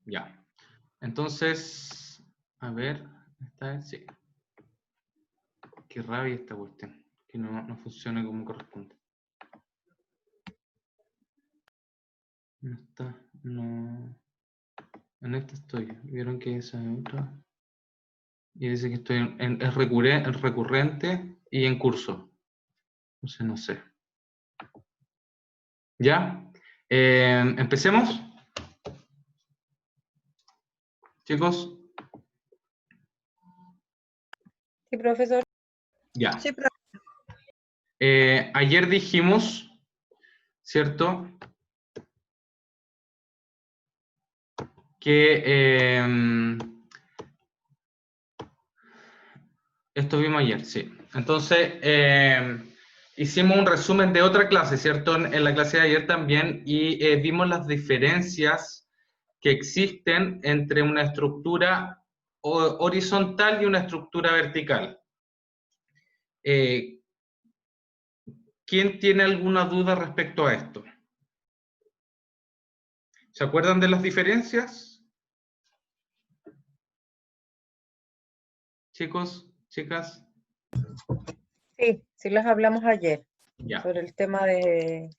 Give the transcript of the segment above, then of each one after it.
Ya. Entonces, a ver, esta vez sí. Qué rabia esta cuestión, que no funciona como corresponde. No está, no. En esta estoy. ¿Vieron que esa es otra? Y dice que estoy es recurrente y en curso. Entonces no sé. ¿Ya? ¿Empecemos? Chicos. Sí, profesor. Ya. Sí, profe. Ayer dijimos, ¿cierto? Que esto vimos ayer, sí. Entonces, hicimos un resumen de otra clase, ¿cierto? En la clase de ayer también, y vimos las diferencias que existen entre una estructura horizontal y una estructura vertical. ¿Quién tiene alguna duda respecto a esto? ¿Se acuerdan de las diferencias? Chicos, chicas. Sí, las hablamos ayer. Ya. Sobre el tema de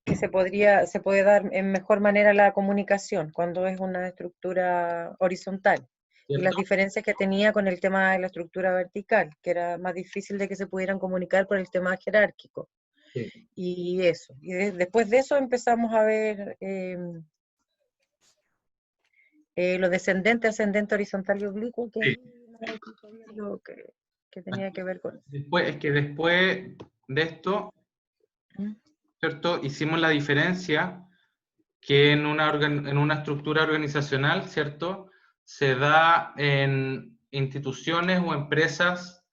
que se puede dar en mejor manera la comunicación cuando es una estructura horizontal. Y las ¿Cierto? diferencias que tenía con el tema de la estructura vertical, que era más difícil de que se pudieran comunicar por el tema jerárquico. Sí. Y eso. Y después de eso empezamos a ver lo descendente, ascendente, horizontal y oblicuo, que, Sí. lo que tenía que ver con eso. Después de esto, ¿Mm? ¿cierto? Hicimos la diferencia que en una estructura organizacional, ¿cierto? Se da en instituciones o empresas,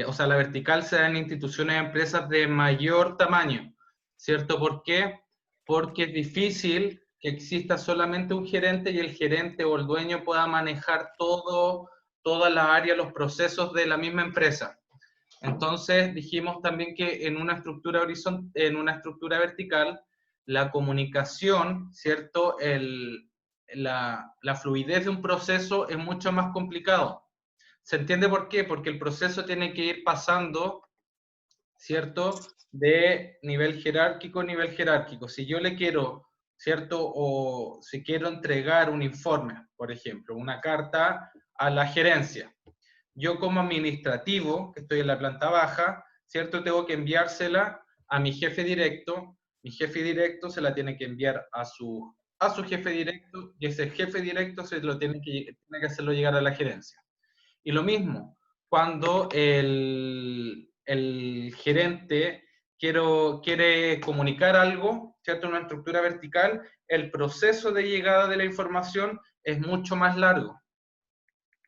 o sea, la vertical se da en instituciones o empresas de mayor tamaño, ¿cierto? ¿Por qué? Porque es difícil que exista solamente un gerente y el gerente o el dueño pueda manejar toda la área, los procesos de la misma empresa. Entonces dijimos también que en una estructura en una estructura vertical, la comunicación, ¿cierto? La fluidez de un proceso es mucho más complicado. ¿Se entiende por qué? Porque el proceso tiene que ir pasando, ¿cierto? De nivel jerárquico a nivel jerárquico. Si yo le quiero, ¿cierto? O si quiero entregar un informe, por ejemplo, una carta a la gerencia, yo como administrativo, que estoy en la planta baja, ¿cierto? Tengo que enviársela a mi jefe directo se la tiene que enviar a su jefe directo, y ese jefe directo tiene que hacerlo llegar a la gerencia. Y lo mismo, cuando el gerente quiere comunicar algo, ¿cierto? Una estructura vertical, el proceso de llegada de la información es mucho más largo.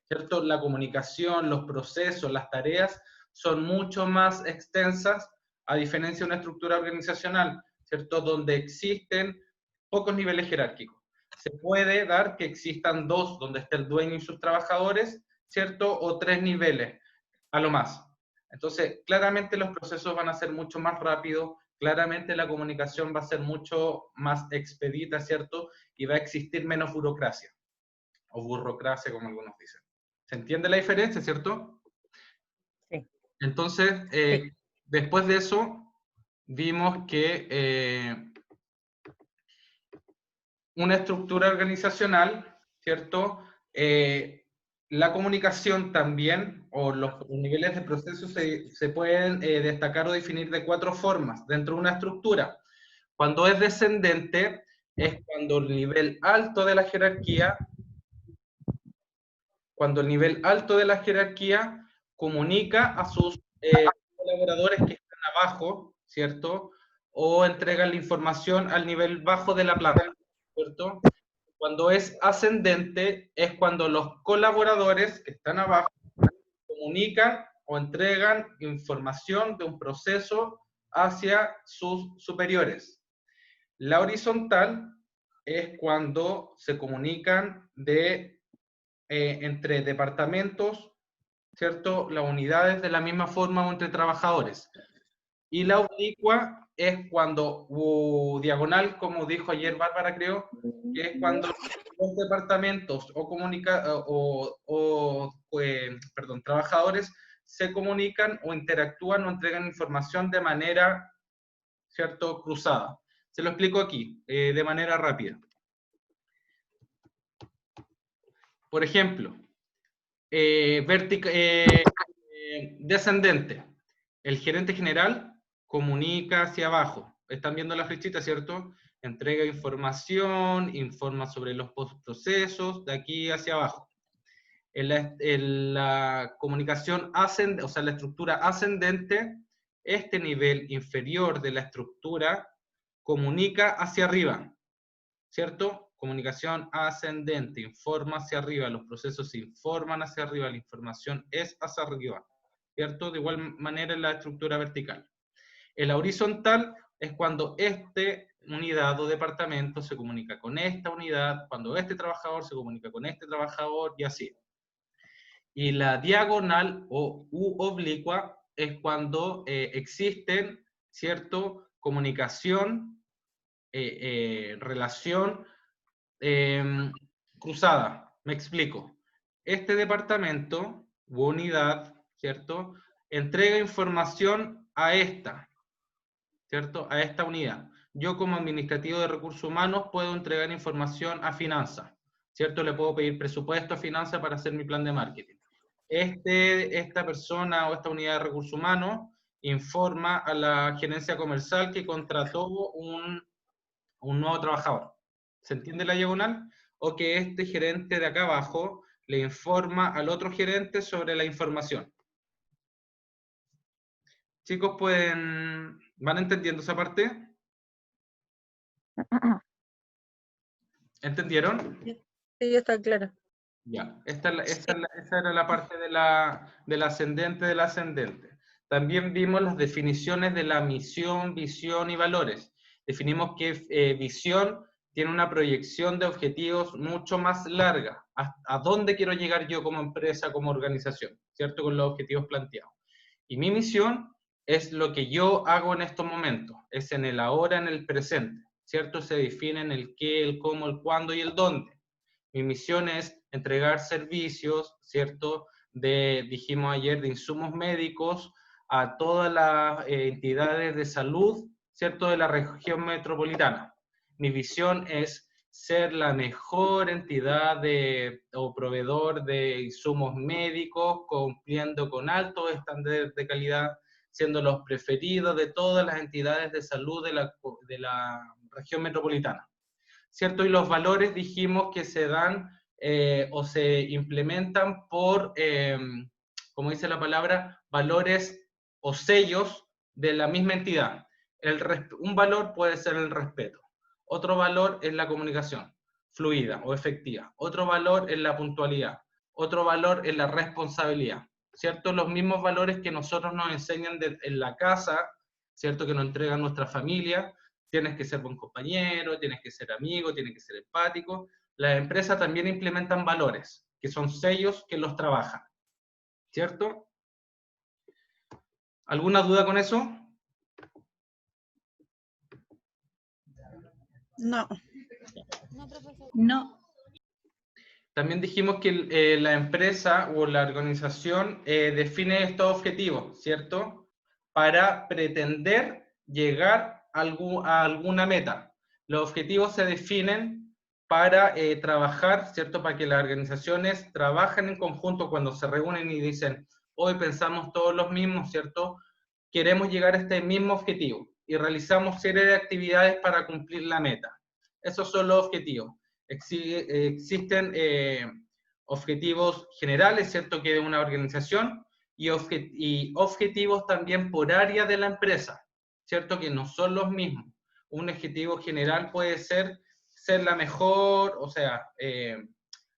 ¿Cierto? La comunicación, los procesos, las tareas son mucho más extensas a diferencia de una estructura organizacional, ¿cierto? Donde existen pocos niveles jerárquicos. Se puede dar que existan dos, donde esté el dueño y sus trabajadores, ¿cierto? O tres niveles, a lo más. Entonces, claramente los procesos van a ser mucho más rápidos, claramente la comunicación va a ser mucho más expedita, ¿cierto? Y va a existir menos burocracia, o burocracia, como algunos dicen. ¿Se entiende la diferencia, cierto? Sí. Entonces, Sí. después de eso, vimos que una estructura organizacional, ¿cierto? La comunicación también, o los niveles de proceso se pueden destacar o definir de cuatro formas dentro de una estructura. Cuando es descendente, es cuando el nivel alto de la jerarquía comunica a sus colaboradores que están abajo, ¿cierto? O entregan la información al nivel bajo de la planta, ¿cierto? Cuando es ascendente es cuando los colaboradores que están abajo comunican o entregan información de un proceso hacia sus superiores. La horizontal es cuando se comunican entre departamentos, ¿cierto? Las unidades de la misma forma o entre trabajadores. Y la oblicua es cuando, diagonal, como dijo ayer Bárbara, creo, que es cuando los departamentos perdón, trabajadores se comunican o interactúan o entregan información de manera, ¿cierto?, cruzada. Se lo explico aquí, de manera rápida. Por ejemplo, descendente. El gerente general comunica hacia abajo. Están viendo la flechita, ¿cierto? Entrega información, informa sobre los procesos, de aquí hacia abajo. En la comunicación ascendente, o sea, la estructura ascendente, este nivel inferior de la estructura comunica hacia arriba, ¿cierto? Comunicación ascendente, informa hacia arriba, los procesos se informan hacia arriba, la información es hacia arriba, ¿cierto? De igual manera en la estructura vertical. En la horizontal es cuando esta unidad o departamento se comunica con esta unidad, cuando este trabajador se comunica con este trabajador y así. Y la diagonal o oblicua es cuando existen, ¿cierto?, comunicación, relación cruzada. Me explico. Este departamento u unidad, ¿cierto?, entrega información a esta, ¿cierto?, a esta unidad. Yo como administrativo de recursos humanos puedo entregar información a finanzas, ¿cierto? Le puedo pedir presupuesto a finanzas para hacer mi plan de marketing. Esta persona o esta unidad de recursos humanos informa a la gerencia comercial que contrató un nuevo trabajador. ¿Se entiende la diagonal? O que este gerente de acá abajo le informa al otro gerente sobre la información. Chicos, ¿van entendiendo esa parte? ¿Entendieron? Sí, está claro. Ya, esa era la parte del ascendente del ascendente. También vimos las definiciones de la misión, visión y valores. Definimos que visión tiene una proyección de objetivos mucho más larga. ¿A dónde quiero llegar yo como empresa, como organización? ¿Cierto? Con los objetivos planteados. Y mi misión es lo que yo hago en estos momentos. Es en el ahora, en el presente. ¿Cierto? Se define en el qué, el cómo, el cuándo y el dónde. Mi misión es entregar servicios, ¿cierto? Dijimos ayer, de insumos médicos a todas las entidades de salud, ¿cierto? De la región metropolitana. Mi visión es ser la mejor entidad o proveedor de insumos médicos, cumpliendo con altos estándares de calidad, siendo los preferidos de todas las entidades de salud de la región metropolitana. ¿Cierto? Y los valores dijimos que se dan o se implementan por, como dice la palabra, valores o sellos de la misma entidad. Un valor puede ser el respeto. Otro valor es la comunicación fluida o efectiva. Otro valor es la puntualidad. Otro valor es la responsabilidad. ¿Cierto? Los mismos valores que nosotros nos enseñan en la casa, ¿cierto? Que nos entrega nuestra familia. Tienes que ser buen compañero, tienes que ser amigo, tienes que ser empático. Las empresas también implementan valores, que son sellos que los trabajan, ¿cierto? ¿Alguna duda con eso? No. No. También dijimos que la empresa o la organización define estos objetivos, ¿cierto? Para pretender llegar a alguna meta. Los objetivos se definen para trabajar, ¿cierto? Para que las organizaciones trabajen en conjunto cuando se reúnen y dicen, hoy pensamos todos los mismos, ¿cierto? Queremos llegar a este mismo objetivo y realizamos serie de actividades para cumplir la meta. Esos son los objetivos. Existen objetivos generales, ¿cierto?, que de una organización y objetivos también por área de la empresa, ¿cierto?, que no son los mismos. Un objetivo general puede ser la mejor, o sea,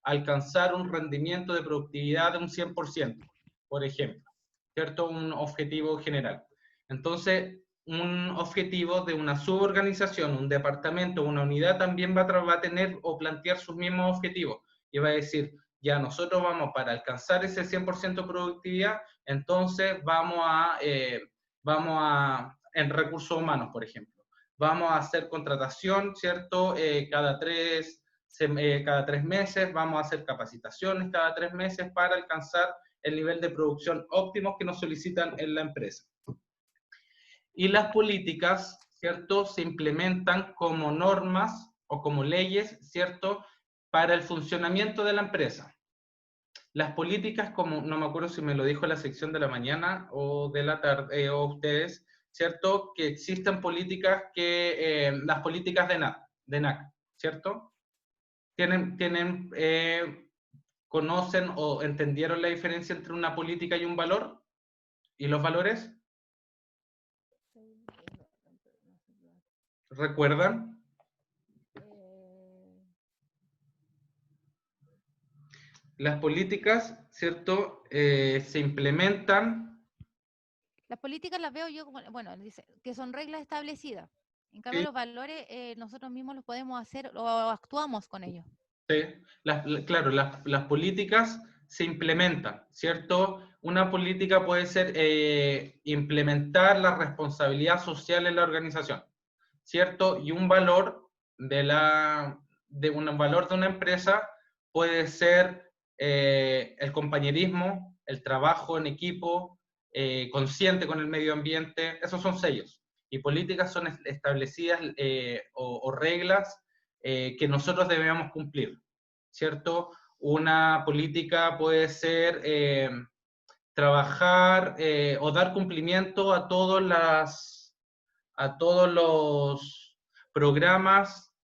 alcanzar un rendimiento de productividad de un 100%, por ejemplo, ¿cierto? Un objetivo general. Entonces, un objetivo de una suborganización, un departamento, una unidad también va a tener o plantear sus mismos objetivos y va a decir, ya nosotros vamos para alcanzar ese 100% de productividad, entonces vamos a en recursos humanos, por ejemplo. Vamos a hacer contratación, ¿cierto? Cada 3 meses, vamos a hacer capacitaciones cada 3 meses para alcanzar el nivel de producción óptimo que nos solicitan en la empresa. Y las políticas, ¿cierto?, se implementan como normas o como leyes, ¿cierto?, para el funcionamiento de la empresa. Las políticas, como no me acuerdo si me lo dijo la sección de la mañana o de la tarde, o ustedes, ¿cierto?, que existen políticas que, las políticas de NAC, ¿cierto? ¿Conocen o entendieron la diferencia entre una política y un valor? ¿Y los valores? ¿Recuerdan? Las políticas, ¿cierto? Se implementan. Las políticas las veo yo como, bueno, dice que son reglas establecidas. En cambio, Sí, los valores nosotros mismos los podemos hacer o actuamos con ellos. sí. Claro, las políticas se implementan, ¿cierto? Una política puede ser implementar la responsabilidad social en la organización, ¿cierto? Y un valor un valor de una empresa puede ser el compañerismo, el trabajo en equipo, consciente con el medio ambiente, esos son sellos. Y políticas son establecidas o reglas que nosotros debemos cumplir, ¿cierto? Una política puede ser trabajar o dar cumplimiento a todos los programas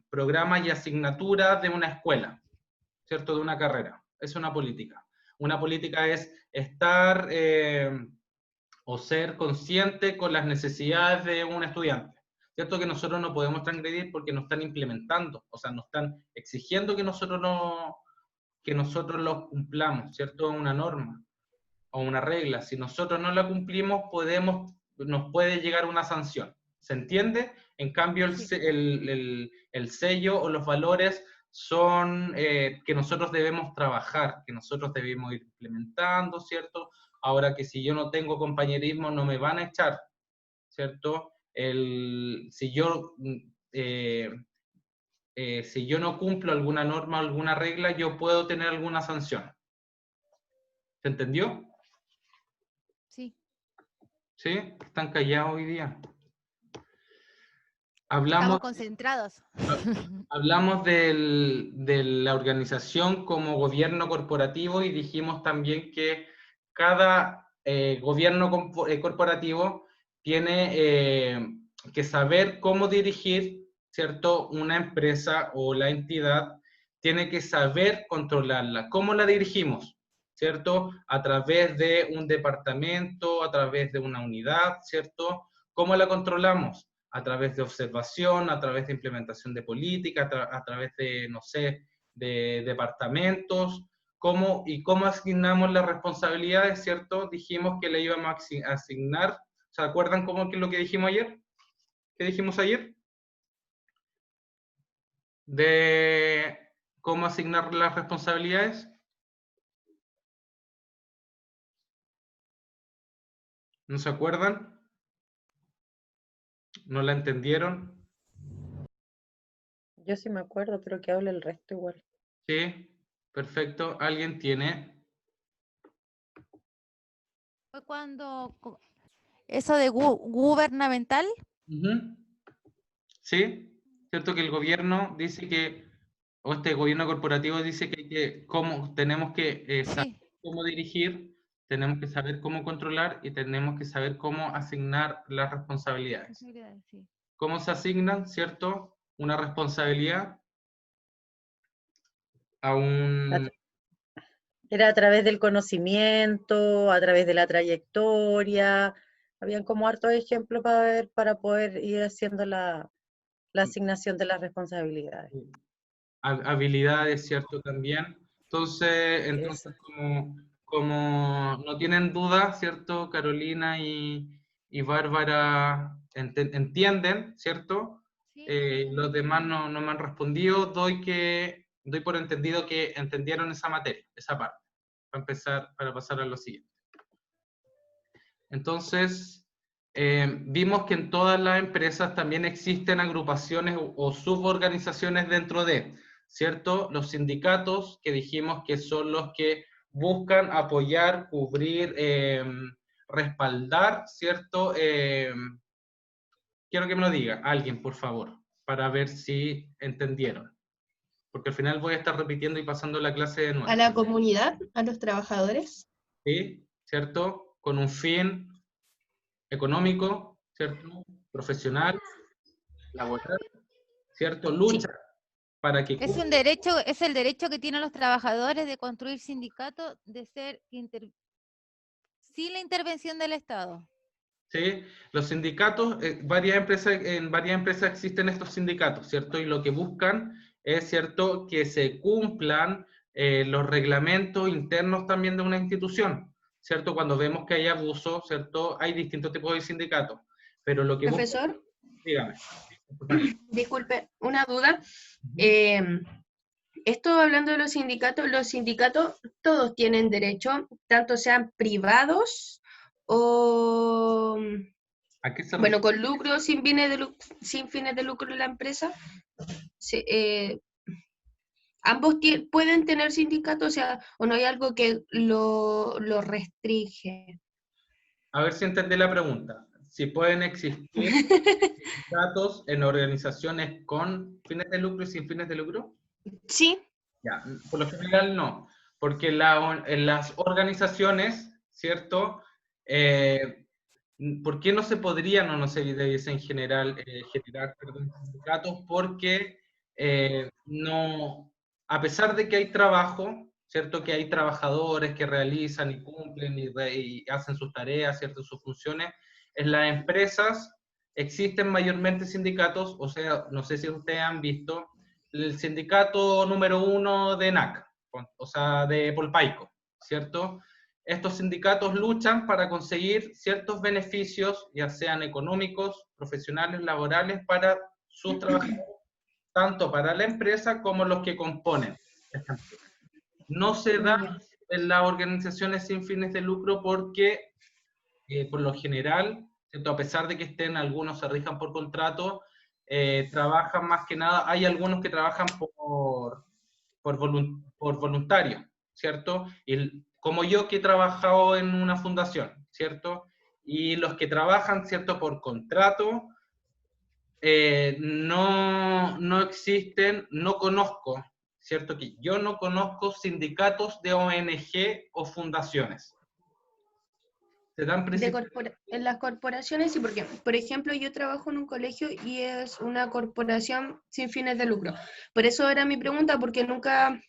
programas y asignaturas de una escuela, ¿cierto? De una carrera. Es una política. Una política es estar o ser consciente con las necesidades de un estudiante. ¿Cierto? Que nosotros no podemos transgredir porque nos están implementando, o sea, nos están exigiendo que nosotros lo cumplamos, ¿cierto? Una norma o una regla. Si nosotros no la cumplimos, nos puede llegar una sanción. ¿Se entiende? En cambio, Sí. el sello o los valores son que nosotros debemos trabajar, que nosotros debemos ir implementando, ¿cierto? Ahora que si yo no tengo compañerismo, no me van a echar, ¿cierto? Si yo no cumplo alguna norma, alguna regla, yo puedo tener alguna sanción. ¿Se entendió? Sí. ¿Sí? Están callados hoy día. Estamos concentrados. Hablamos de la organización como gobierno corporativo y dijimos también que cada gobierno corporativo tiene que saber cómo dirigir, ¿cierto? Una empresa o la entidad tiene que saber controlarla. ¿Cómo la dirigimos? ¿Cierto? A través de un departamento, a través de una unidad, ¿cierto? ¿Cómo la controlamos? A través de observación, a través de implementación de política, a través de, no sé, de departamentos, cómo asignamos las responsabilidades, ¿cierto? Dijimos que le íbamos a asignar, ¿se acuerdan qué es lo que dijimos ayer? ¿Qué dijimos ayer? De cómo asignar las responsabilidades. ¿No se acuerdan? ¿No la entendieron? Yo sí me acuerdo, pero que hable el resto igual. Sí, perfecto. ¿Alguien tiene? Fue cuando eso de gubernamental. Uh-huh. Sí, cierto que el gobierno dice que, o este gobierno corporativo dice que tenemos que saber Sí. cómo dirigir, tenemos que saber cómo controlar y tenemos que saber cómo asignar las responsabilidades. Sí. ¿Cómo se asignan, cierto? Una responsabilidad a un... Era a través del conocimiento, a través de la trayectoria. Habían como hartos ejemplos para poder ir haciendo la asignación de las responsabilidades. habilidades, ¿cierto? También. Eso. Entonces como no tienen duda, ¿cierto? Carolina y Bárbara entienden, ¿cierto? Sí, lo Los entendemos. demás no me han respondido, doy por entendido que entendieron esa materia, esa parte, para pasar a lo siguiente. Entonces, vimos que en todas las empresas también existen agrupaciones o suborganizaciones dentro de, ¿cierto? Los sindicatos, que dijimos que son los que buscan apoyar, cubrir, respaldar, ¿cierto? Quiero que me lo diga alguien, por favor, para ver si entendieron. Porque al final voy a estar repitiendo y pasando la clase de A nuevo. la comunidad, a los trabajadores. ¿Sí? ¿Cierto? Con un fin económico, ¿cierto? Profesional, laboral, ¿cierto? Lucha para que Es un derecho, es el derecho que tienen los trabajadores de construir sindicatos, de ser sin la intervención del Estado. ¿sí? Los sindicatos, en varias empresas existen estos sindicatos, ¿cierto? Y lo que buscan es, ¿cierto?, que se cumplan los reglamentos internos también de una institución, ¿cierto? Cuando vemos que hay abuso, ¿cierto? Hay distintos tipos de sindicatos, pero lo que buscan, Profesor, dígame. disculpe, una duda. Esto hablando de los sindicatos todos tienen derecho, tanto sean privados o, ¿A qué se bueno, refiere? con lucro, sin fines de lucro en la empresa. Se- eh, ambos pueden tener sindicatos, o sea, o no hay algo que lo restringe. A ver si entendí la pregunta. Si pueden existir sindicatos en organizaciones con fines de lucro y sin fines de lucro. Sí, Ya, por lo general no, porque en las organizaciones, ¿cierto? ¿Por qué no se podrían o no se debiesen generar perdón, sindicatos? Porque no, a pesar de que hay trabajo, ¿cierto? Que hay trabajadores que realizan y cumplen y hacen sus tareas, ¿cierto? Sus funciones, en las empresas existen mayormente sindicatos, o sea, no sé si ustedes han visto el sindicato número 1 de NAC, o sea, de Polpaico, ¿cierto? Estos sindicatos luchan para conseguir ciertos beneficios, ya sean económicos, profesionales, laborales, para sus trabajadores, tanto para la empresa como los que componen esta empresa. No se da en las organizaciones sin fines de lucro porque, por lo general, ¿cierto? A pesar de que estén, algunos se rijan por contrato, trabajan más que nada, hay algunos que trabajan por voluntario, ¿cierto? Y como yo que he trabajado en una fundación, ¿cierto? Y los que trabajan, ¿cierto? Por contrato, no existen, no conozco, ¿cierto? Que yo no conozco sindicatos de ONG o fundaciones. Se dan en las corporaciones, sí, porque, por ejemplo, yo trabajo en un colegio y es una corporación sin fines de lucro. Por eso era mi pregunta, porque nunca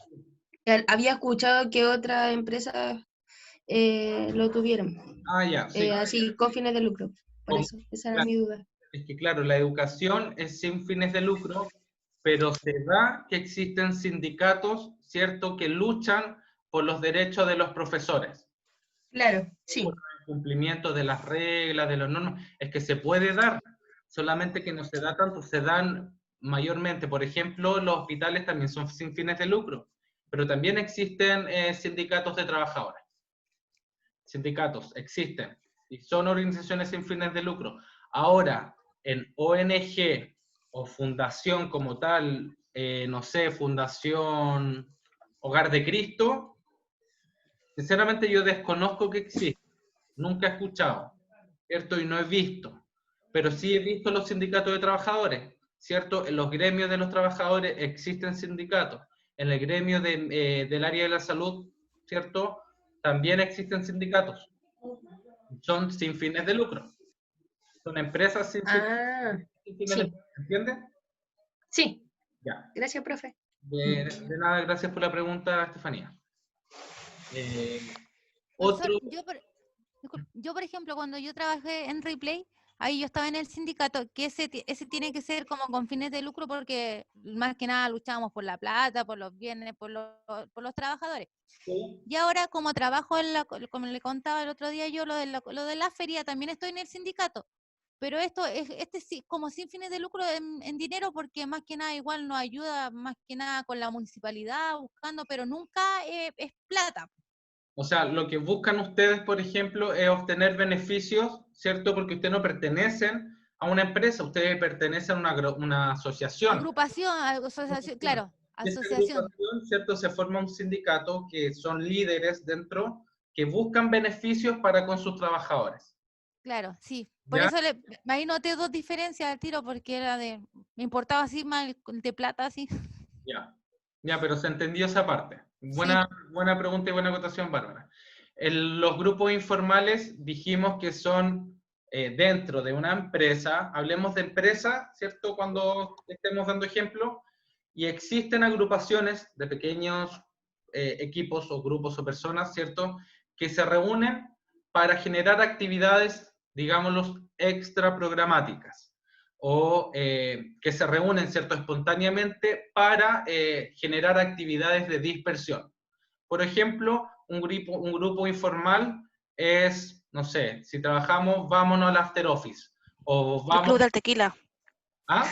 había escuchado que otras empresas lo tuvieran, ya, sí. así con fines de lucro. Por eso, esa era Claro, mi duda. es que claro, la educación es sin fines de lucro, pero se da que existen sindicatos, ¿cierto?, que luchan por los derechos de los profesores, Claro, por sí. el cumplimiento de las reglas, de las normas. Es que se puede dar, solamente que no se da tanto, se dan mayormente. Por ejemplo, los hospitales también son sin fines de lucro, pero también existen sindicatos de trabajadores. Sindicatos existen y son organizaciones sin fines de lucro. Ahora, en ONG o fundación como tal, no sé, Fundación Hogar de Cristo, sinceramente yo desconozco que existe, nunca he escuchado, ¿cierto? Y no he visto, pero sí he visto los sindicatos de trabajadores, ¿cierto? En los gremios de los trabajadores existen sindicatos, en el gremio del área de la salud, ¿cierto? También existen sindicatos, son sin fines de lucro, son empresas Ah, sin fines de sí, lucro, ¿entiendes? sí. Ya, Gracias, profe. de nada, gracias por la pregunta, Estefanía. Profesor, Otro, yo, por ejemplo, cuando yo trabajé en Replay, ahí yo estaba en el sindicato, que ese tiene que ser como con fines de lucro porque más que nada luchábamos por la plata, por los bienes, por los trabajadores. Y ahora como trabajo como le contaba el otro día yo, lo de la feria, también estoy en el sindicato. Pero este sí, como sin fines de lucro en dinero, porque más que nada igual nos ayuda más que nada con la municipalidad buscando, pero nunca es plata. O sea, lo que buscan ustedes, por ejemplo, es obtener beneficios, ¿cierto? Porque ustedes no pertenecen a una empresa, ustedes pertenecen a una asociación. Agrupación, asociación, claro, Y esta asociación. agrupación, ¿cierto? Se forma un sindicato que son líderes dentro, que buscan beneficios para con sus trabajadores. Claro, sí. Por ¿Ya? eso ahí noté dos diferencias al tiro, porque era me importaba así más el de plata, así. Ya. Ya, pero se entendió esa parte. Sí, Buena pregunta y buena acotación, Bárbara. Los grupos informales dijimos que son dentro de una empresa, hablemos de empresa, ¿cierto? Cuando estemos dando ejemplo, y existen agrupaciones de pequeños equipos o grupos o personas, ¿cierto? Que se reúnen para generar actividades, digámoslo, extra programáticas o que se reúnen, ¿cierto?, espontáneamente para generar actividades de dispersión. Por ejemplo, un grupo informal es, no sé, si trabajamos, vámonos al after office. O El vamos Club del Tequila. a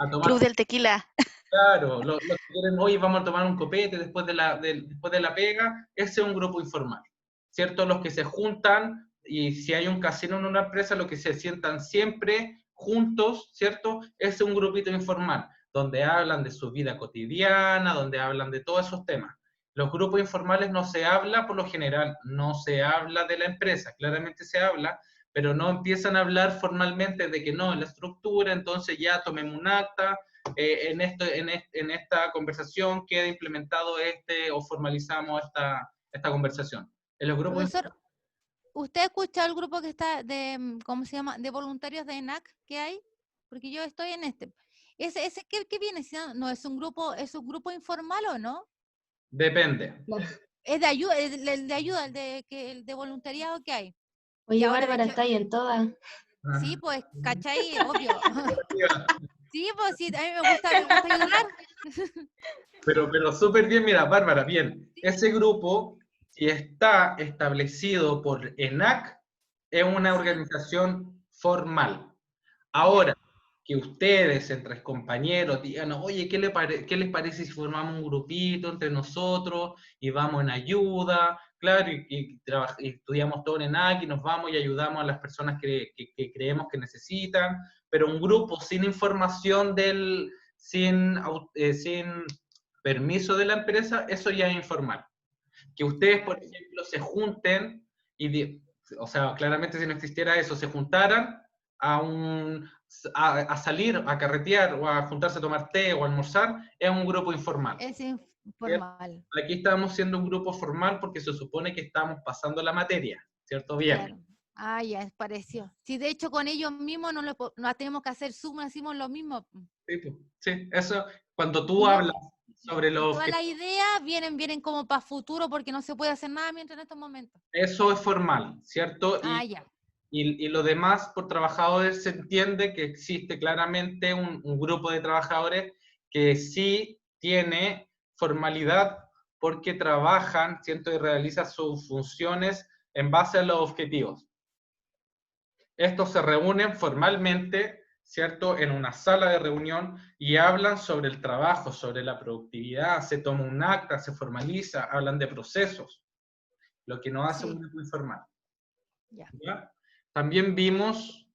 tomar. Club del Tequila. Claro, los que quieren, hoy vamos a tomar un copete después después de la pega, ese es un grupo informal, ¿cierto? Los que se juntan, y si hay un casino en una empresa, los que se sientan siempre juntos, ¿cierto? Ese es un grupito informal, donde hablan de su vida cotidiana, donde hablan de todos esos temas. Los grupos informales no se habla, por lo general, no se habla de la empresa, claramente se habla, pero no empiezan a hablar formalmente de que no, en la estructura, entonces ya tomemos un acta, en esta conversación queda implementado o formalizamos esta conversación. En los grupos profesor, ¿usted ha escuchado el grupo que está ¿cómo se llama? De voluntarios de ENAC que hay? Porque yo estoy en este. ¿Ese qué viene siendo? ¿No es un grupo informal o no? depende. Es de ayuda, el de ayuda, el de voluntariado que hay. Y Oye, ahora, de Bárbara, hecho, está ahí en todas. sí, pues, ¿cachai? Obvio. Sí, pues sí, a mí me gusta ayudar. Pero súper bien, mira, Bárbara, bien. Ese grupo, si está establecido por ENAC, es una organización formal. Ahora, que ustedes, entre compañeros, digan, oye, ¿qué les parece si formamos un grupito entre nosotros y vamos en ayuda? Claro, y estudiamos todo en ENAC y nos vamos y ayudamos a las personas que creemos que necesitan, pero un grupo sin información sin permiso de la empresa, eso ya es informal. Que ustedes, por ejemplo, se junten o sea, claramente si no existiera eso, se juntaran a salir, a carretear o a juntarse a tomar té o a almorzar, es un grupo informal. Es informal. Aquí estamos siendo un grupo formal porque se supone que estamos pasando la materia, ¿cierto? Bien. Claro. Ah, ya, pareció. Sí, de hecho con ellos mismos no tenemos que hacer Zoom, hacemos lo mismo. Sí, pues, sí, eso, cuando tú Y no- hablas sobre los Todas las ideas vienen como para futuro porque no se puede hacer nada mientras en estos momentos. eso es formal, ¿cierto? Ah, ya. Y lo demás por trabajadores se entiende que existe claramente un grupo de trabajadores que sí tiene formalidad porque trabajan, ¿cierto? Y realizan sus funciones en base a los objetivos. Estos se reúnen formalmente, ¿cierto? En una sala de reunión y hablan sobre el trabajo, sobre la productividad, se toma un acta, se formaliza, hablan de procesos, lo que no hace Sí. un grupo informal. Ya. ¿Ya? También vimos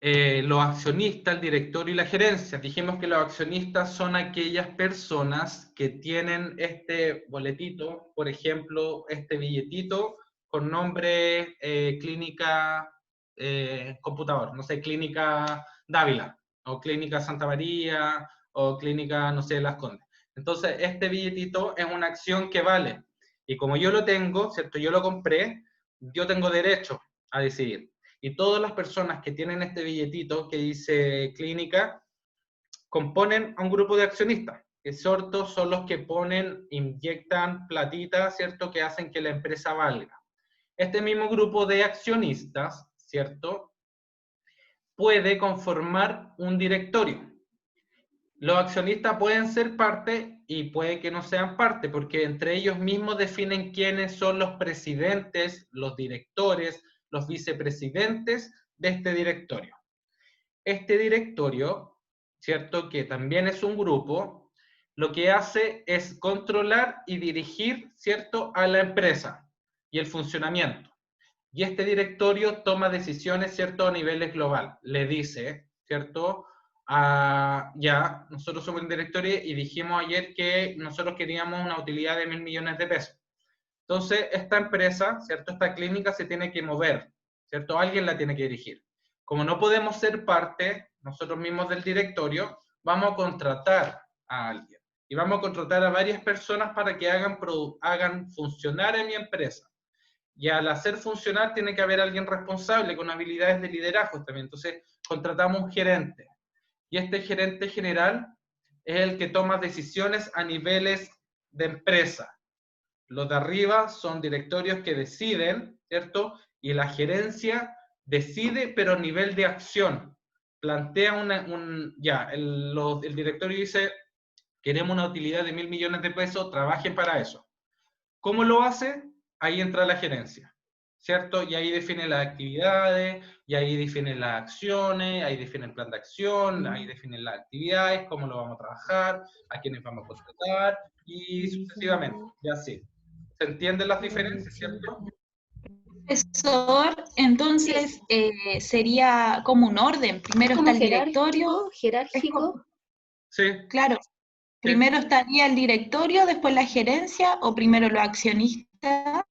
los accionistas, el directorio y la gerencia. Dijimos que los accionistas son aquellas personas que tienen este boletito, por ejemplo, este billetito con nombre Clínica Computador, no sé, Clínica Dávila, o Clínica Santa María, o Clínica, no sé, Las Condes. Entonces, este billetito es una acción que vale. Y como yo lo tengo, ¿cierto? Yo lo compré, yo tengo derecho a decidir. Y todas las personas que tienen este billetito que dice clínica componen a un grupo de accionistas, que son los que inyectan platita, ¿cierto? Que hacen que la empresa valga. Este mismo grupo de accionistas, ¿cierto? Puede conformar un directorio. Los accionistas pueden ser parte y puede que no sean parte, porque entre ellos mismos definen quiénes son los presidentes, los directores, los vicepresidentes de este directorio. Este directorio, ¿cierto? Que también es un grupo, lo que hace es controlar y dirigir, ¿cierto?, a la empresa y el funcionamiento. Y este directorio toma decisiones, ¿cierto?, a niveles global. Le dice, ¿cierto?, ya, nosotros somos un directorio y dijimos ayer que nosotros queríamos una utilidad de 1.000 millones de pesos. Entonces, esta empresa, ¿cierto?, esta clínica se tiene que mover, ¿cierto? Alguien la tiene que dirigir. Como no podemos ser parte, nosotros mismos del directorio, vamos a contratar a alguien. Y vamos a contratar a varias personas para que hagan funcionar en mi empresa. Y al hacer funcionar tiene que haber alguien responsable con habilidades de liderazgo también. Entonces, contratamos un gerente. Y este gerente general es el que toma decisiones a niveles de empresa. Los de arriba son directorios que deciden, ¿cierto? Y la gerencia decide, pero a nivel de acción. Plantea el directorio dice, queremos una utilidad de 1.000 millones de pesos, trabajen para eso. ¿Cómo lo hace? Ahí entra la gerencia, ¿cierto? Y ahí define las actividades, y ahí define las acciones, ahí define el plan de acción, ahí define las actividades, cómo lo vamos a trabajar, a quiénes vamos a contratar, y sucesivamente, y así. ¿Se entienden las diferencias, cierto? Profesor, entonces sería como un orden. Primero ¿Como está el directorio. jerárquico? Sí. Claro. Primero estaría el directorio, después la gerencia, o primero los accionistas.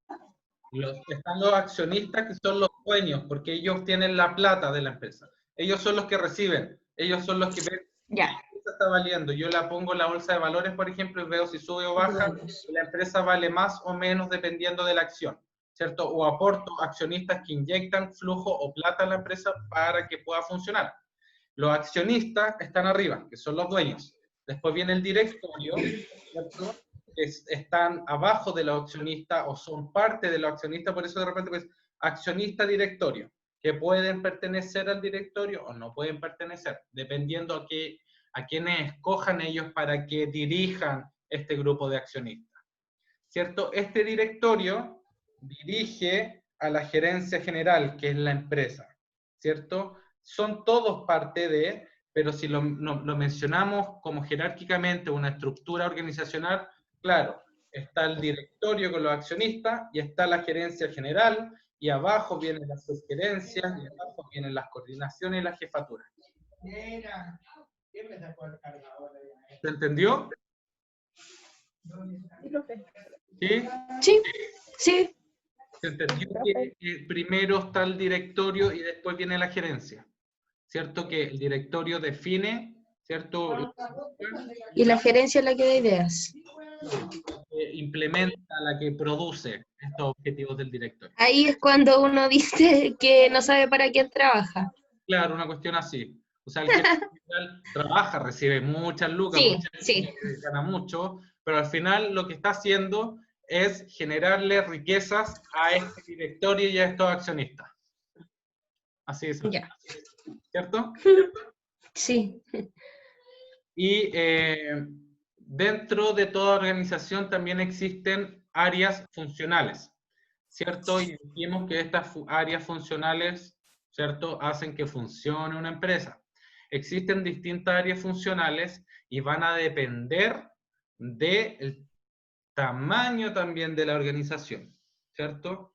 Están los accionistas, que son los dueños, porque ellos tienen la plata de la empresa. Ellos son los que reciben. Ellos son los que ven Ya. si la empresa está valiendo. Yo la pongo en la bolsa de valores, por ejemplo, y veo si sube o baja. Y la empresa vale más o menos dependiendo de la acción, ¿cierto? O aporto accionistas que inyectan flujo o plata a la empresa para que pueda funcionar. Los accionistas están arriba, que son los dueños. Después viene el directorio, ¿cierto?, que están abajo de los accionistas o son parte de los accionistas, por eso de repente pues accionista directorio, que pueden pertenecer al directorio o no pueden pertenecer, dependiendo a quienes escojan ellos para que dirijan este grupo de accionistas, ¿cierto? Este directorio dirige a la gerencia general, que es la empresa, ¿cierto? Son todos parte de, pero si lo mencionamos como jerárquicamente una estructura organizacional, claro, está el directorio con los accionistas y está la gerencia general y abajo vienen las subgerencias y abajo vienen las coordinaciones y las jefaturas. ¿Se entendió? ¿Sí? Sí, sí. Se entendió que primero está el directorio y después viene la gerencia, ¿cierto? Que el directorio define, ¿cierto? Y la gerencia es la que da ideas. Implementa, la que produce estos objetivos del directorio. Ahí es cuando uno dice que no sabe para quién trabaja. Claro, una cuestión así. O sea, el jefe general trabaja, recibe muchas lucas, Sí. gana mucho, pero al final lo que está haciendo es generarle riquezas a este directorio y a estos accionistas. Así es. Ya. ¿Cierto? Sí. Y dentro de toda organización también existen áreas funcionales, ¿cierto? Y dijimos que estas áreas funcionales, ¿cierto?, hacen que funcione una empresa. Existen distintas áreas funcionales y van a depender del tamaño también de la organización, ¿cierto?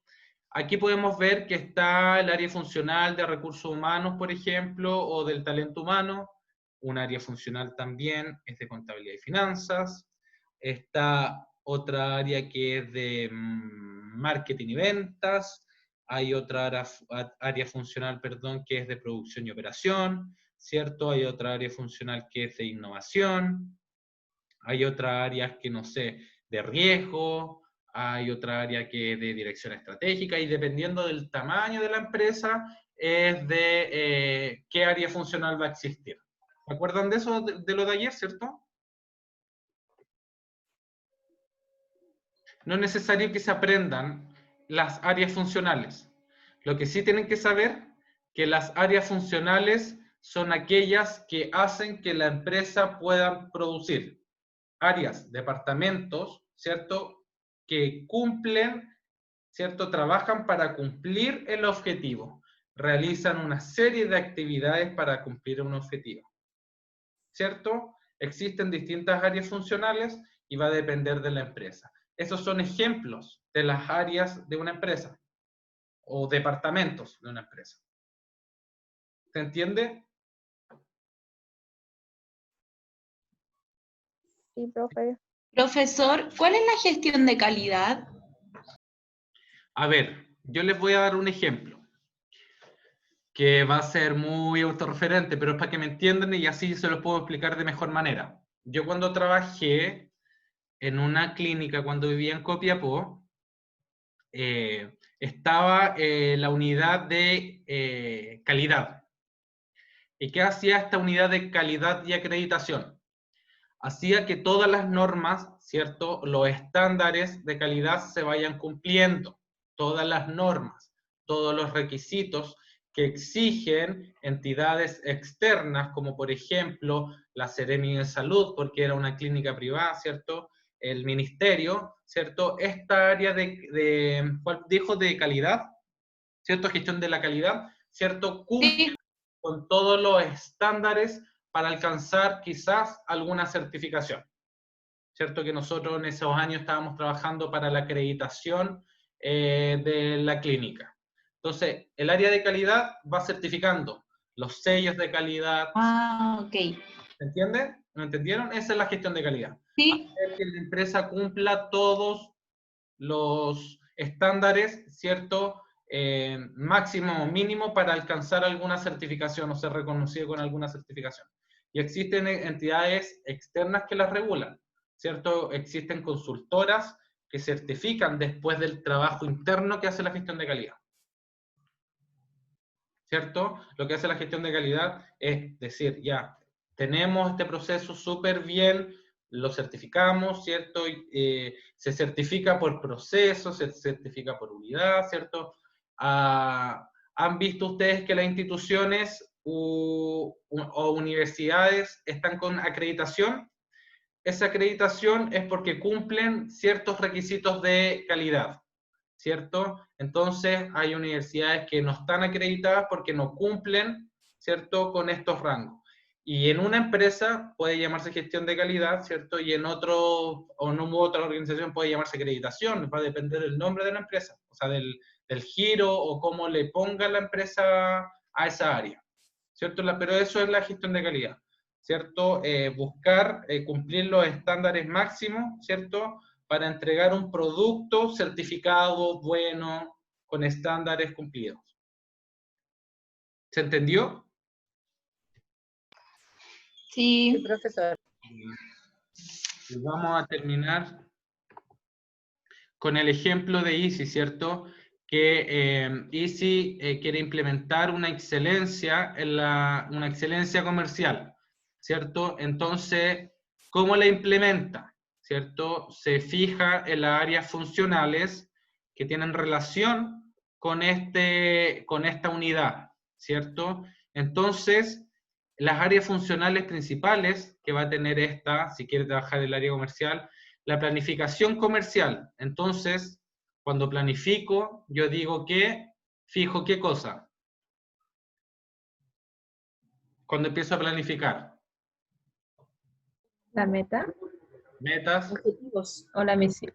Aquí podemos ver que está el área funcional de recursos humanos, por ejemplo, o del talento humano. Un área funcional también es de contabilidad y finanzas. Está otra área que es de marketing y ventas. Hay otra área funcional, perdón, que es de producción y operación, ¿cierto? Hay otra área funcional que es de innovación. Hay otra área que, no sé, de riesgo. Hay otra área que es de dirección estratégica, y dependiendo del tamaño de la empresa, es de qué área funcional va a existir. ¿Se acuerdan de eso, de lo de ayer, cierto? No es necesario que se aprendan las áreas funcionales. Lo que sí tienen que saber, que las áreas funcionales son aquellas que hacen que la empresa pueda producir. Áreas, departamentos, ¿cierto?, que cumplen, ¿cierto?, trabajan para cumplir el objetivo. Realizan una serie de actividades para cumplir un objetivo, ¿cierto? Existen distintas áreas funcionales y va a depender de la empresa. Esos son ejemplos de las áreas de una empresa o departamentos de una empresa. ¿Se entiende? Sí, profe. Profesor, ¿cuál es la gestión de calidad? A ver, yo les voy a dar un ejemplo que va a ser muy autorreferente, pero es para que me entiendan y así se lo puedo explicar de mejor manera. Yo cuando trabajé en una clínica, cuando vivía en Copiapó, estaba la unidad de calidad. ¿Y qué hacía esta unidad de calidad y acreditación? Hacía que todas las normas, ¿cierto? Los estándares de calidad se vayan cumpliendo. Todas las normas, todos los requisitos que exigen entidades externas, como por ejemplo la Seremi de Salud, porque era una clínica privada, ¿cierto? El ministerio, ¿cierto? Esta área ¿cuál dijo? De calidad, ¿cierto? Gestión de la calidad, ¿cierto? Cumple Sí. con todos los estándares para alcanzar quizás alguna certificación. ¿Cierto? Que nosotros en esos años estábamos trabajando para la acreditación de la clínica. Entonces, el área de calidad va certificando los sellos de calidad. Ah, ok. ¿Se entiende? ¿Me entendieron? Esa es la gestión de calidad. Sí. Hacer que la empresa cumpla todos los estándares, ¿cierto? Máximo o mínimo para alcanzar alguna certificación o ser reconocido con alguna certificación. Y existen entidades externas que las regulan, ¿cierto? Existen consultoras que certifican después del trabajo interno que hace la gestión de calidad. ¿Cierto? Lo que hace la gestión de calidad es decir, ya, tenemos este proceso súper bien, lo certificamos, ¿cierto? Se certifica por proceso, se certifica por unidad, ¿cierto? ¿Han visto ustedes que las instituciones o universidades están con acreditación? Esa acreditación es porque cumplen ciertos requisitos de calidad, ¿cierto? Entonces hay universidades que no están acreditadas porque no cumplen, ¿cierto?, con estos rangos. Y en una empresa puede llamarse gestión de calidad, ¿cierto? Y en otro, o en otra organización puede llamarse acreditación, va a depender del nombre de la empresa, o sea, del giro o cómo le ponga la empresa a esa área, ¿cierto? Pero eso es la gestión de calidad, ¿cierto? Buscar cumplir los estándares máximos, ¿cierto?, para entregar un producto certificado, bueno, con estándares cumplidos. ¿Se entendió? Sí, Sí. profesor. Y vamos a terminar con el ejemplo de Easy, ¿cierto? Que Easy quiere implementar una excelencia una excelencia comercial, ¿cierto? Entonces, ¿cómo la implementa? ¿Cierto? Se fija en las áreas funcionales que tienen relación con esta unidad, ¿cierto? Entonces, las áreas funcionales principales que va a tener esta, si quiere trabajar en el área comercial, la planificación comercial. Entonces, cuando planifico, yo digo que fijo qué cosa. Cuando empiezo a planificar. La meta. Metas, Objetivos. O la misión.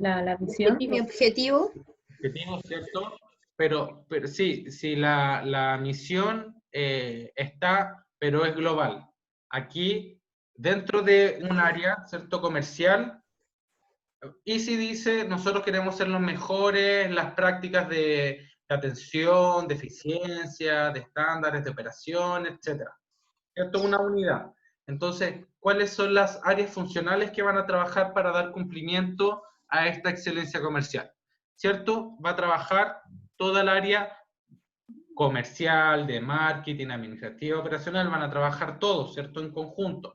Mi objetivo, objetivos, ¿cierto? Pero sí, la misión está, pero es global. Aquí, dentro de un área, ¿cierto?, comercial, Easy dice, nosotros queremos ser los mejores en las prácticas de atención, de eficiencia, de estándares, de operación, etc. Esto es una unidad. Entonces, ¿cuáles son las áreas funcionales que van a trabajar para dar cumplimiento a esta excelencia comercial? ¿Cierto? Va a trabajar toda el área comercial, de marketing, administrativa, operacional, van a trabajar todos, ¿cierto?, en conjunto.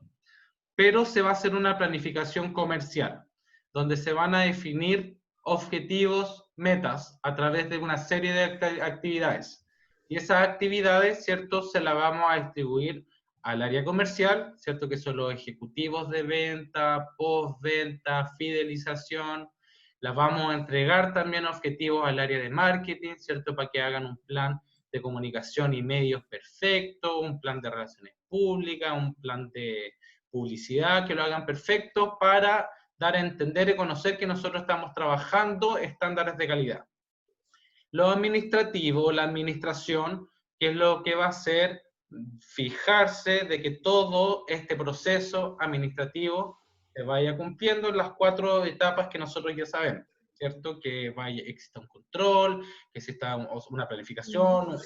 Pero se va a hacer una planificación comercial, donde se van a definir objetivos, metas, a través de una serie de actividades. Y esas actividades, ¿cierto?, se las vamos a distribuir al área comercial, ¿cierto?, que son los ejecutivos de venta, postventa, fidelización. Las vamos a entregar también objetivos al área de marketing, ¿cierto?, para que hagan un plan de comunicación y medios perfecto, un plan de relaciones públicas, un plan de publicidad, que lo hagan perfecto para dar a entender y conocer que nosotros estamos trabajando estándares de calidad. Lo administrativo, la administración, que es lo que va a hacer fijarse de que todo este proceso administrativo se vaya cumpliendo en las 4 etapas que nosotros ya sabemos, ¿cierto? Que exista un control, que exista una planificación,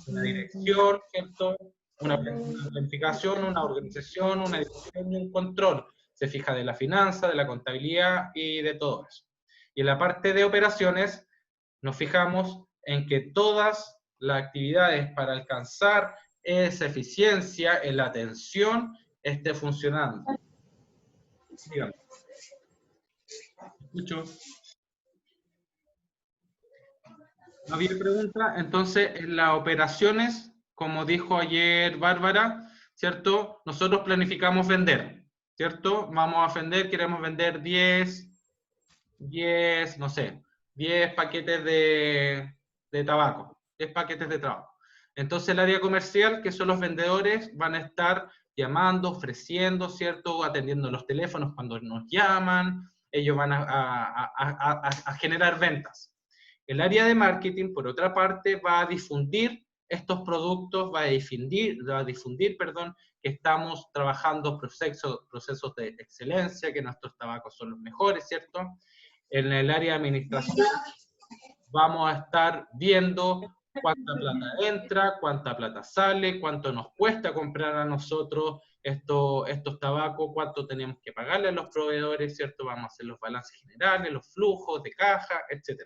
una dirección, ¿cierto? Una planificación, una organización, una dirección y un control. Se fija de la finanza, de la contabilidad y de todo eso. Y en la parte de operaciones, nos fijamos en que todas las actividades para alcanzar esa eficiencia en la atención esté funcionando. Dígame. Escucho. ¿No había pregunta? Entonces, en las operaciones, como dijo ayer Bárbara, ¿cierto? Nosotros planificamos vender, ¿cierto? Vamos a vender, queremos vender 10, no sé, 10 paquetes de tabaco, 10 paquetes de tabaco. Entonces el área comercial, que son los vendedores, van a estar llamando, ofreciendo, ¿cierto? Atendiendo los teléfonos cuando nos llaman, ellos van a generar ventas. El área de marketing, por otra parte, va a difundir estos productos, va a difundir, que estamos trabajando procesos de excelencia, que nuestros tabacos son los mejores, ¿cierto? En el área de administración vamos a estar viendo cuánta plata entra, cuánta plata sale, cuánto nos cuesta comprar a nosotros estos tabacos, cuánto tenemos que pagarle a los proveedores, ¿cierto? Vamos a hacer los balances generales, los flujos de caja, etc.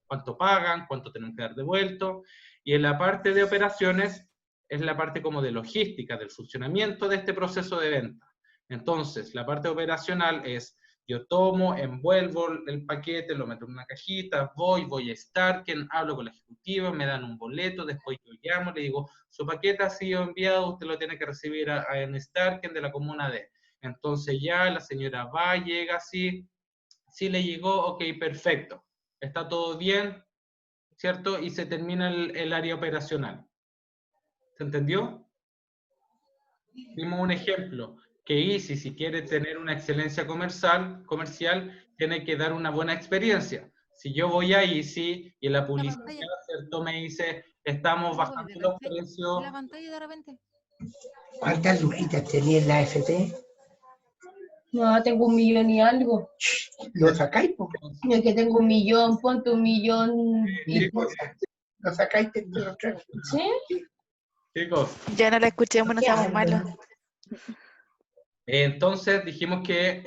Cuánto pagan, cuánto tenemos que dar devuelto. Y en la parte de operaciones es la parte como de logística, del funcionamiento de este proceso de venta. Entonces, la parte operacional es: yo tomo, envuelvo el paquete, lo meto en una cajita, voy a Starken, hablo con la ejecutiva, me dan un boleto, después yo llamo, le digo, su paquete ha sido enviado, usted lo tiene que recibir en Starken de la comuna D. Entonces ya la señora va, llega, sí le llegó, ok, perfecto. Está todo bien, ¿cierto? Y se termina el área operacional. ¿Se entendió? Dimos un ejemplo. Que Easy, si quiere tener una excelencia comercial, tiene que dar una buena experiencia. Si yo voy a Easy y en la publicidad, ¿cierto? Me dice, estamos bajando los precios. La pantalla de repente. ¿Cuántas lujitas tenía en la FP? No, tengo 1 millón y algo. ¿Lo sacáis? No es que tengo 1 millón, ponte 1 millón. ¿Y lo sacáis? ¿Sí? Chicos. Ya no la escuchemos, no estamos malos. Entonces dijimos que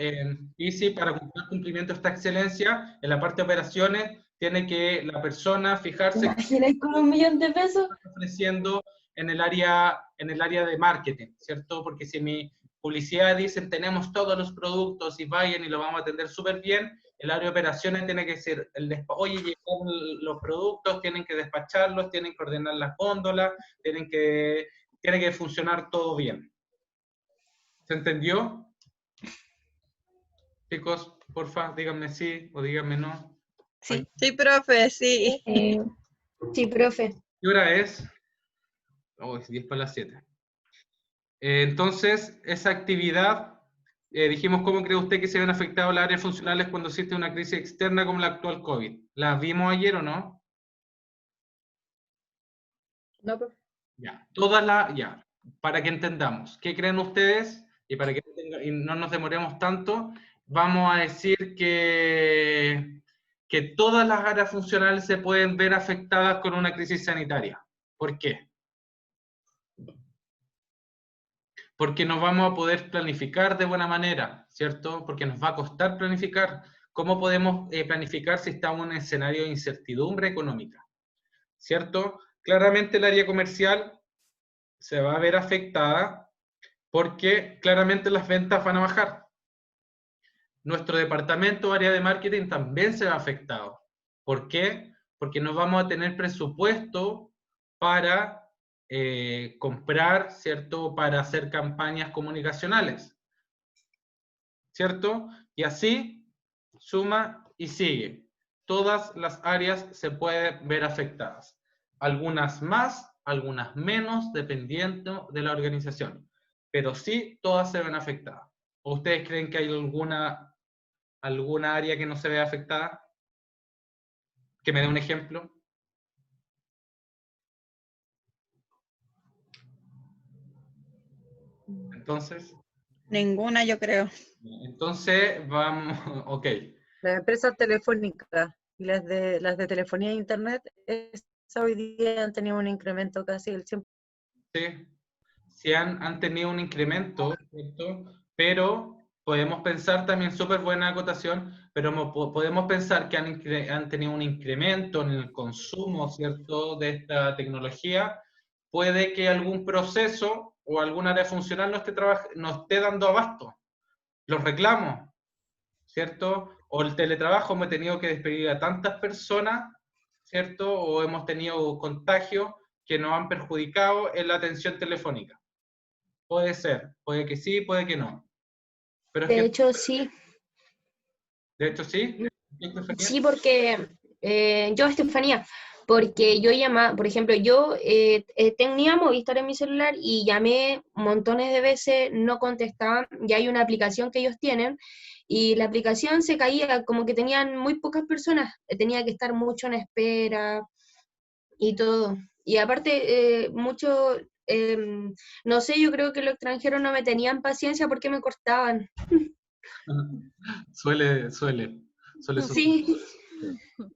Easy, para cumplir el cumplimiento de esta excelencia, en la parte de operaciones, tiene que la persona fijarse ¿Te imaginas con 1 millón de pesos? que está ofreciendo en el área de marketing, ¿cierto? Porque si mi publicidad dicen tenemos todos los productos y vayan y lo vamos a atender súper bien, el área de operaciones tiene que decir, oye, llegaron los productos, tienen que despacharlos, tienen que ordenar las góndolas, tiene que funcionar todo bien. ¿Se entendió? Chicos, porfa, díganme sí o díganme no. Sí. Sí, profe, sí. Sí, profe. ¿Qué hora es? Oh, es 10 para las 7. Entonces, esa actividad, dijimos, ¿cómo cree usted que se ven afectadas las áreas funcionales cuando existe una crisis externa como la actual COVID? ¿La vimos ayer o no? No, profe. Ya, ya, para que entendamos, ¿qué creen ustedes? Y para que no nos demoremos tanto, vamos a decir que todas las áreas funcionales se pueden ver afectadas con una crisis sanitaria. ¿Por qué? Porque no vamos a poder planificar de buena manera, ¿cierto? Porque nos va a costar planificar. ¿Cómo podemos planificar si estamos en un escenario de incertidumbre económica? ¿Cierto? Claramente el área comercial se va a ver afectada porque claramente las ventas van a bajar. Nuestro departamento, área de marketing, también se va afectado. ¿Por qué? Porque no vamos a tener presupuesto para comprar, ¿cierto? Para hacer campañas comunicacionales, ¿cierto? Y así suma y sigue. Todas las áreas se pueden ver afectadas. Algunas más, algunas menos, dependiendo de la organización. pero sí todas se ven afectadas. ¿O ustedes creen que hay alguna área que no se ve afectada? Que me dé un ejemplo. Entonces, Ninguna, yo creo. vamos, ok. Las empresas telefónicas y las de telefonía e internet, hoy día han tenido un incremento casi del 100%. Sí, sí han tenido un incremento, ¿cierto? Pero podemos pensar también, súper buena acotación, pero podemos pensar que han tenido un incremento en el consumo, ¿cierto?, de esta tecnología. Puede que algún proceso o algún área funcional no esté dando abasto. Los reclamos, ¿cierto? O el teletrabajo, hemos tenido que despedir a tantas personas, ¿cierto? O hemos tenido contagios que nos han perjudicado en la atención telefónica. Puede ser, puede que sí, puede que no. Pero es De que, hecho, sí. de hecho, sí. Sí, porque yo, Estefanía, porque yo llamaba, por ejemplo, yo tenía Movistar en mi celular y llamé montones de veces, no contestaban, y hay una aplicación que ellos tienen, y la aplicación se caía, como que tenían muy pocas personas, tenía que estar mucho en espera y todo. Y aparte, no sé, yo creo que los extranjeros no me tenían paciencia porque me cortaban. Suele suceder. Sí.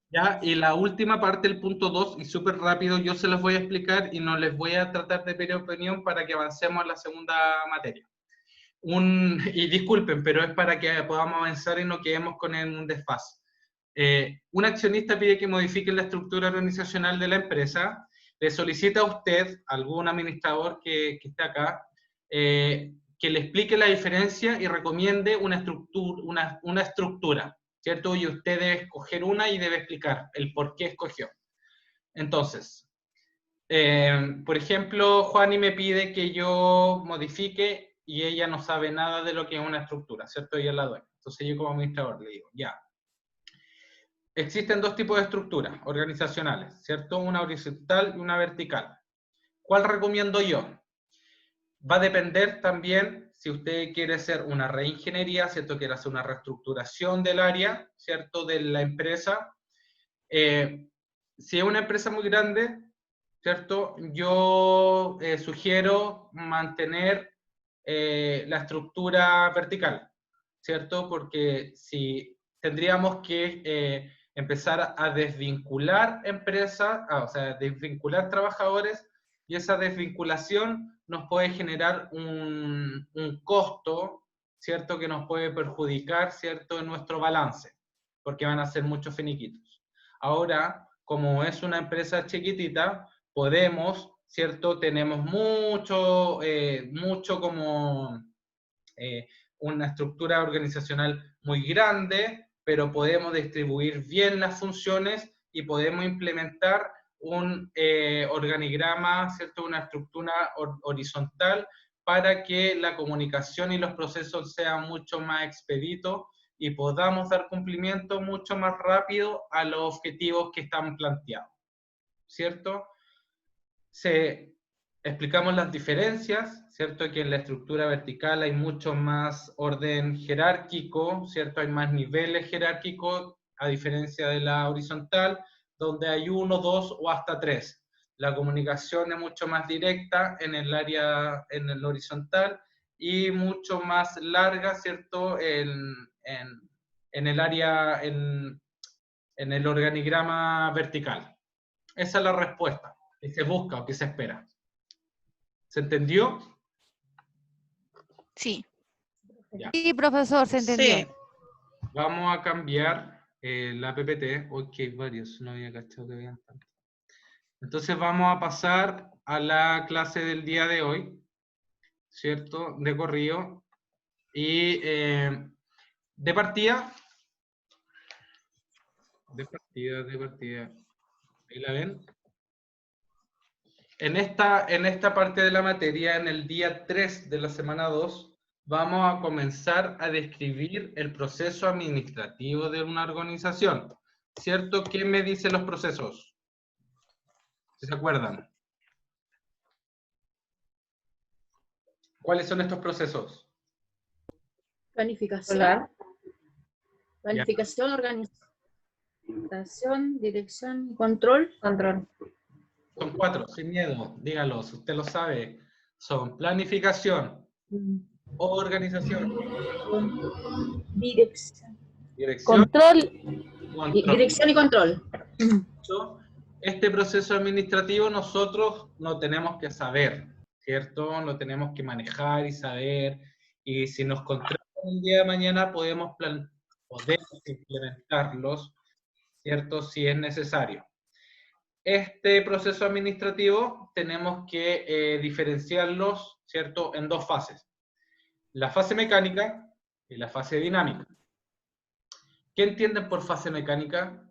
Ya, y la última parte, el punto 2, y súper rápido, yo se los voy a explicar y no les voy a tratar de pedir opinión para que avancemos a la segunda materia. Y disculpen, pero es para que podamos avanzar y no quedemos con un desfase. Un accionista pide que modifiquen la estructura organizacional de la empresa, le solicita a usted, algún administrador que esté acá, que le explique la diferencia y recomiende una estructura, ¿cierto? Y usted debe escoger una y debe explicar el por qué escogió. Entonces, por ejemplo, Juani me pide que yo modifique y ella no sabe nada de lo que es una estructura, ¿cierto? Ella es la dueña. Entonces yo como administrador le digo, ya. Existen dos tipos de estructuras organizacionales, ¿cierto? Una horizontal y una vertical. ¿Cuál recomiendo yo? Va a depender también si usted quiere hacer una reingeniería, ¿cierto? Quiere hacer una reestructuración del área, ¿cierto? De la empresa. Si es una empresa muy grande, ¿cierto? Yo sugiero mantener la estructura vertical, ¿cierto? Porque si tendríamos que empezar a desvincular empresas, o sea, desvincular trabajadores, y esa desvinculación nos puede generar un costo, ¿cierto? Que nos puede perjudicar, ¿cierto? En nuestro balance, porque van a ser muchos finiquitos. Ahora, como es una empresa chiquitita, podemos, ¿cierto? Tenemos mucho como una estructura organizacional muy grande, pero podemos distribuir bien las funciones y podemos implementar un organigrama, ¿cierto? Una estructura horizontal para que la comunicación y los procesos sean mucho más expeditos y podamos dar cumplimiento mucho más rápido a los objetivos que están planteados, ¿cierto? Explicamos las diferencias, ¿cierto? Que en la estructura vertical hay mucho más orden jerárquico, ¿cierto? Hay más niveles jerárquicos, a diferencia de la horizontal, donde hay 1, 2 o hasta 3. La comunicación es mucho más directa en el área, en el horizontal, y mucho más larga, ¿cierto? En el área, en el organigrama vertical. Esa es la respuesta que se busca o que se espera. ¿Se entendió? Sí. Ya. Sí, profesor, se entendió. Sí. Vamos a cambiar la PPT. Ok, varios, no había cachado que habían tantos. Entonces vamos a pasar a la clase del día de hoy, ¿cierto? De corrido. Y de partida. De partida. ¿Ahí la ven? En esta parte de la materia, en el día 3 de la semana 2, vamos a comenzar a describir el proceso administrativo de una organización. ¿Cierto? ¿Quién me dice los procesos? ¿Sí se acuerdan? ¿Cuáles son estos procesos? Planificación. Hola. Planificación, organización, dirección y control. Control. Son 4, sin miedo, dígalos, usted lo sabe. Son planificación, organización, Dirección. dirección, Control. control. Dirección y control. Este proceso administrativo nosotros lo tenemos que saber, ¿cierto? Lo tenemos que manejar y saber, y si nos contratan el día de mañana podemos implementarlos, ¿cierto? Si es necesario. Este proceso administrativo tenemos que diferenciarlos, ¿cierto? En 2 fases. La fase mecánica y la fase dinámica. ¿Qué entienden por fase mecánica?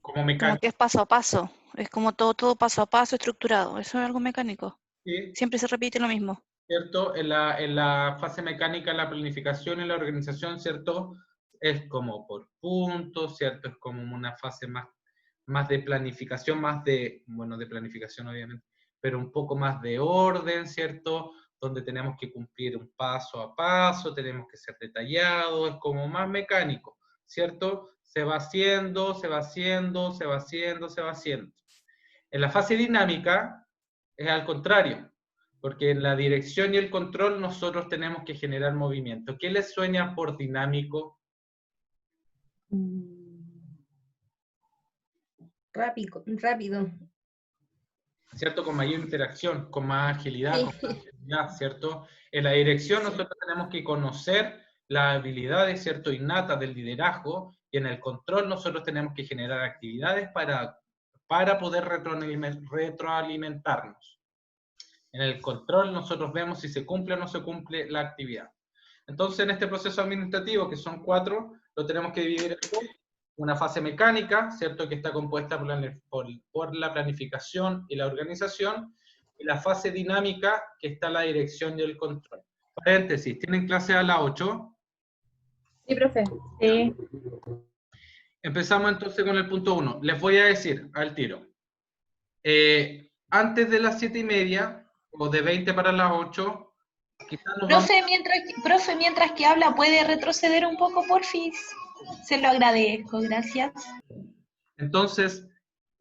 Como Como mecánica. que es paso a paso. Es como todo paso a paso estructurado. Eso es algo mecánico. ¿Sí? Siempre se repite lo mismo. ¿Cierto? En la fase mecánica, la planificación y la organización, ¿cierto? Es como por puntos, ¿cierto? Es como una fase más de planificación, de planificación obviamente, pero un poco más de orden, ¿cierto? Donde tenemos que cumplir un paso a paso, tenemos que ser detallados, es como más mecánico, ¿cierto? Se va haciendo, se va haciendo, se va haciendo, se va haciendo. En la fase dinámica es al contrario, porque en la dirección y el control nosotros tenemos que generar movimiento. ¿Qué les sueña por dinámico? Rápido. ¿Cierto? Con mayor interacción, con más agilidad, Sí. con más agilidad, ¿cierto? En la dirección nosotros tenemos que conocer las habilidades, ¿cierto? Innatas del liderazgo, y en el control nosotros tenemos que generar actividades para poder retroalimentarnos. En el control nosotros vemos si se cumple o no se cumple la actividad. Entonces, en este proceso administrativo, que son 4, lo tenemos que dividir en 2. Una fase mecánica, ¿cierto? Que está compuesta por la planificación y la organización, y la fase dinámica, que está la dirección y el control. Paréntesis, ¿tienen clase a las 8? Sí, profe. Sí. Empezamos entonces con el punto 1. Les voy a decir al tiro. Antes de las 7:30, o de 20 para las 8, quizás nos vamos... Profe, mientras que habla, ¿puede retroceder un poco, porfis? Se lo agradezco, gracias. Entonces,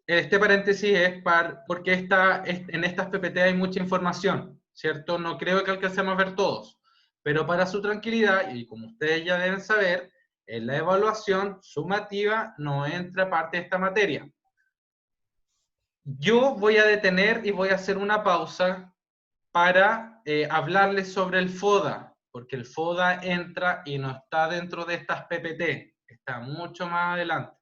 este paréntesis es porque en estas PPT hay mucha información, ¿cierto? No creo que alcancemos a ver todos, pero para su tranquilidad, y como ustedes ya deben saber, en la evaluación sumativa no entra parte de esta materia. Yo voy a detener y voy a hacer una pausa para hablarles sobre el FODA, porque el FODA entra y no está dentro de estas PPT, está mucho más adelante.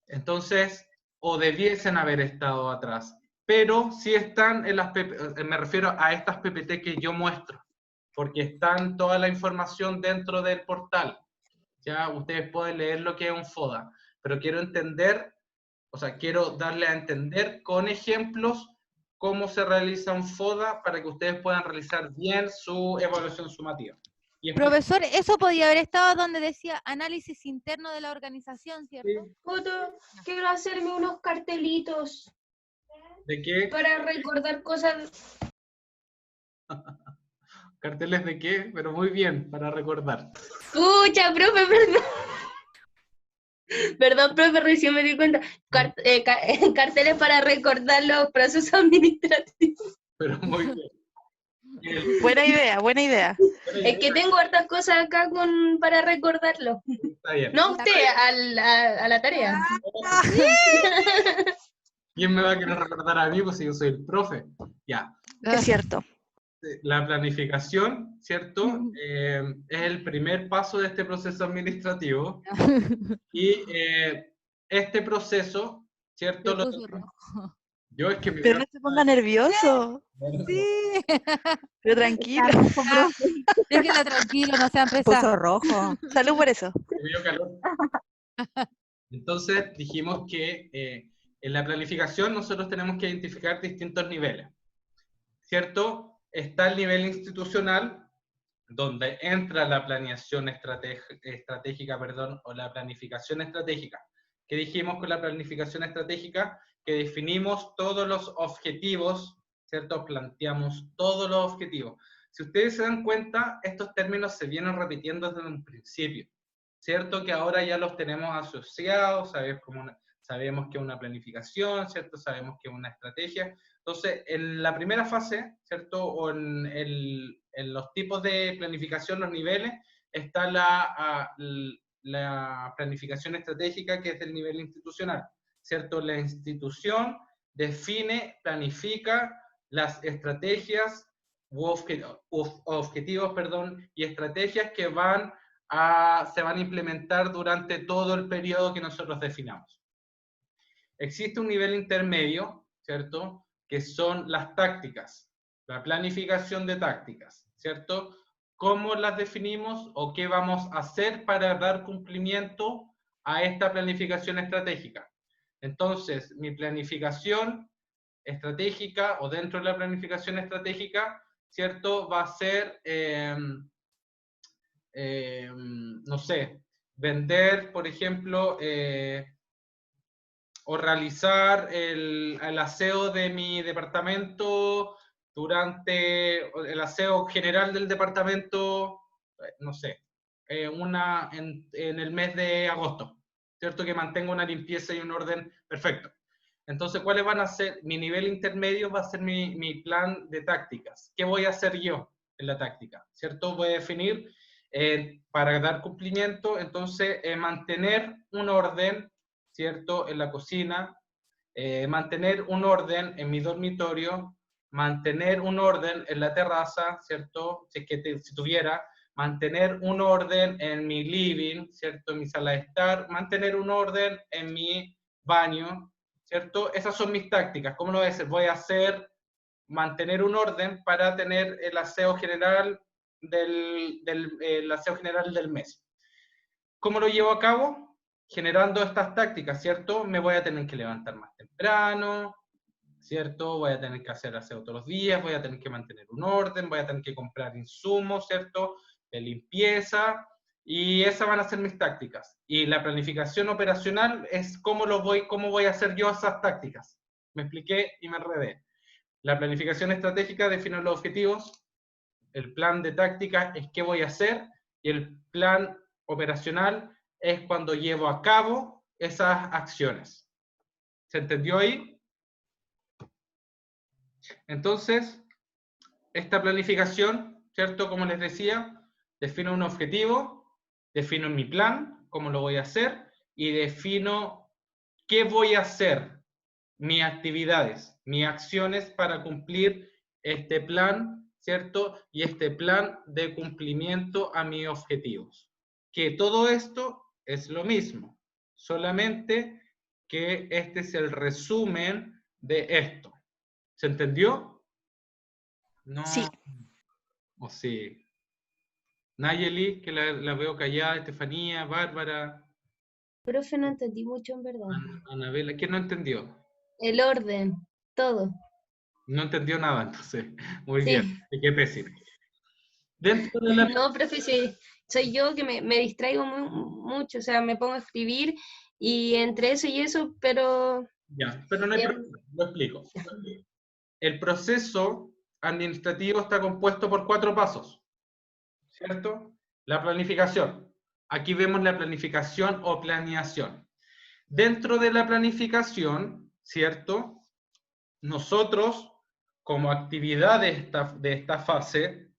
Entonces, o debiesen haber estado atrás, pero sí están en las PPT, me refiero a estas PPT que yo muestro, porque están toda la información dentro del portal. Ya ustedes pueden leer lo que es un FODA, pero quiero entender, quiero darle a entender con ejemplos cómo se realiza un FODA para que ustedes puedan realizar bien su evaluación sumativa. Profesor, eso podía haber estado donde decía análisis interno de la organización, ¿cierto? Foto, quiero hacerme unos cartelitos. ¿De qué? Para recordar cosas. ¿Carteles de qué? Pero muy bien, para recordar. Pucha, profe, perdón. Perdón, profe, recién me di cuenta. Carteles para recordar los procesos administrativos. Pero muy bien. Buena idea, buena idea. Es que tengo hartas cosas acá para recordarlo. Está bien. No usted, a la tarea. ¿Quién me va a querer recordar a mí? Pues si yo soy el profe. Ya. Es cierto. La planificación, ¿cierto? Es el primer paso de este proceso administrativo. Y este proceso, ¿cierto? Yo es que me Pero no se ponga nervioso. Sí. Pero tranquilo. Déjela tranquilo, no sean Puso pesados. rojo. Salud por eso. me dio calor. Entonces dijimos que en la planificación nosotros tenemos que identificar distintos niveles, ¿cierto? Está el nivel institucional, donde entra la planeación estratégica, o la planificación estratégica. ¿Qué dijimos con la planificación estratégica? Que definimos todos los objetivos, ¿cierto? Planteamos todos los objetivos. Si ustedes se dan cuenta, estos términos se vienen repitiendo desde un principio, ¿cierto? Que ahora ya los tenemos asociados, sabemos que es una planificación, ¿cierto? Sabemos que es una estrategia. Entonces, en la primera fase, ¿cierto? O en los tipos de planificación, los niveles, está la planificación estratégica, que es del nivel institucional, ¿cierto? La institución define, planifica las estrategias objetivos, y estrategias que se van a implementar durante todo el periodo que nosotros definamos. Existe un nivel intermedio, ¿cierto? Que son las tácticas, la planificación de tácticas, ¿cierto? ¿Cómo las definimos o qué vamos a hacer para dar cumplimiento a esta planificación estratégica? Entonces, mi planificación estratégica o dentro de la planificación estratégica, ¿cierto? Va a ser, no sé, vender, por ejemplo, o realizar el aseo de mi departamento durante el aseo general del departamento, no sé, en el mes de agosto, ¿cierto? Que mantenga una limpieza y un orden perfecto. Entonces, ¿cuáles van a ser? Mi nivel intermedio va a ser mi plan de tácticas. ¿Qué voy a hacer yo en la táctica? ¿Cierto? Voy a definir, para dar cumplimiento, entonces, mantener un orden, ¿cierto? En la cocina, mantener un orden en mi dormitorio, mantener un orden en la terraza, ¿cierto? Si tuviera, mantener un orden en mi living, ¿cierto? En mi sala de estar, mantener un orden en mi baño, ¿cierto? Esas son mis tácticas. ¿Cómo lo voy a hacer? Voy a mantener un orden para tener el aseo general el aseo general del mes. ¿Cómo lo llevo a cabo? Generando estas tácticas, ¿cierto? Me voy a tener que levantar más temprano, ¿cierto? Voy a tener que hacer aseo todos los días, voy a tener que mantener un orden, voy a tener que comprar insumos, ¿cierto? De limpieza, y esas van a ser mis tácticas. Y la planificación operacional es cómo voy a hacer yo esas tácticas. Me expliqué y me enredé. La planificación estratégica define los objetivos, el plan de táctica es qué voy a hacer, y el plan operacional es cuando llevo a cabo esas acciones. ¿Se entendió ahí? Entonces, esta planificación, ¿cierto? Como les decía, defino un objetivo, defino mi plan, cómo lo voy a hacer, y defino qué voy a hacer, mis actividades, mis acciones para cumplir este plan, ¿cierto? Y este plan de cumplimiento a mis objetivos. Que todo esto es lo mismo, solamente que este es el resumen de esto. ¿Se entendió? No. Sí. O sí. Nayeli, que la veo callada, Estefanía, Bárbara, Profe, no entendí mucho en verdad. Anabela, ¿quién no entendió? El orden, todo. No entendió nada, entonces. Muy Sí. bien, qué pésimo. Dentro de la... No, profe, sí, soy yo que me distraigo mucho, o sea, me pongo a escribir y entre eso y eso, pero... Ya, pero no hay problema, lo explico. El proceso administrativo está compuesto por 4 pasos, ¿cierto? La planificación. Aquí vemos la planificación o planeación. Dentro de la planificación, ¿cierto? Nosotros, como actividad de esta fase,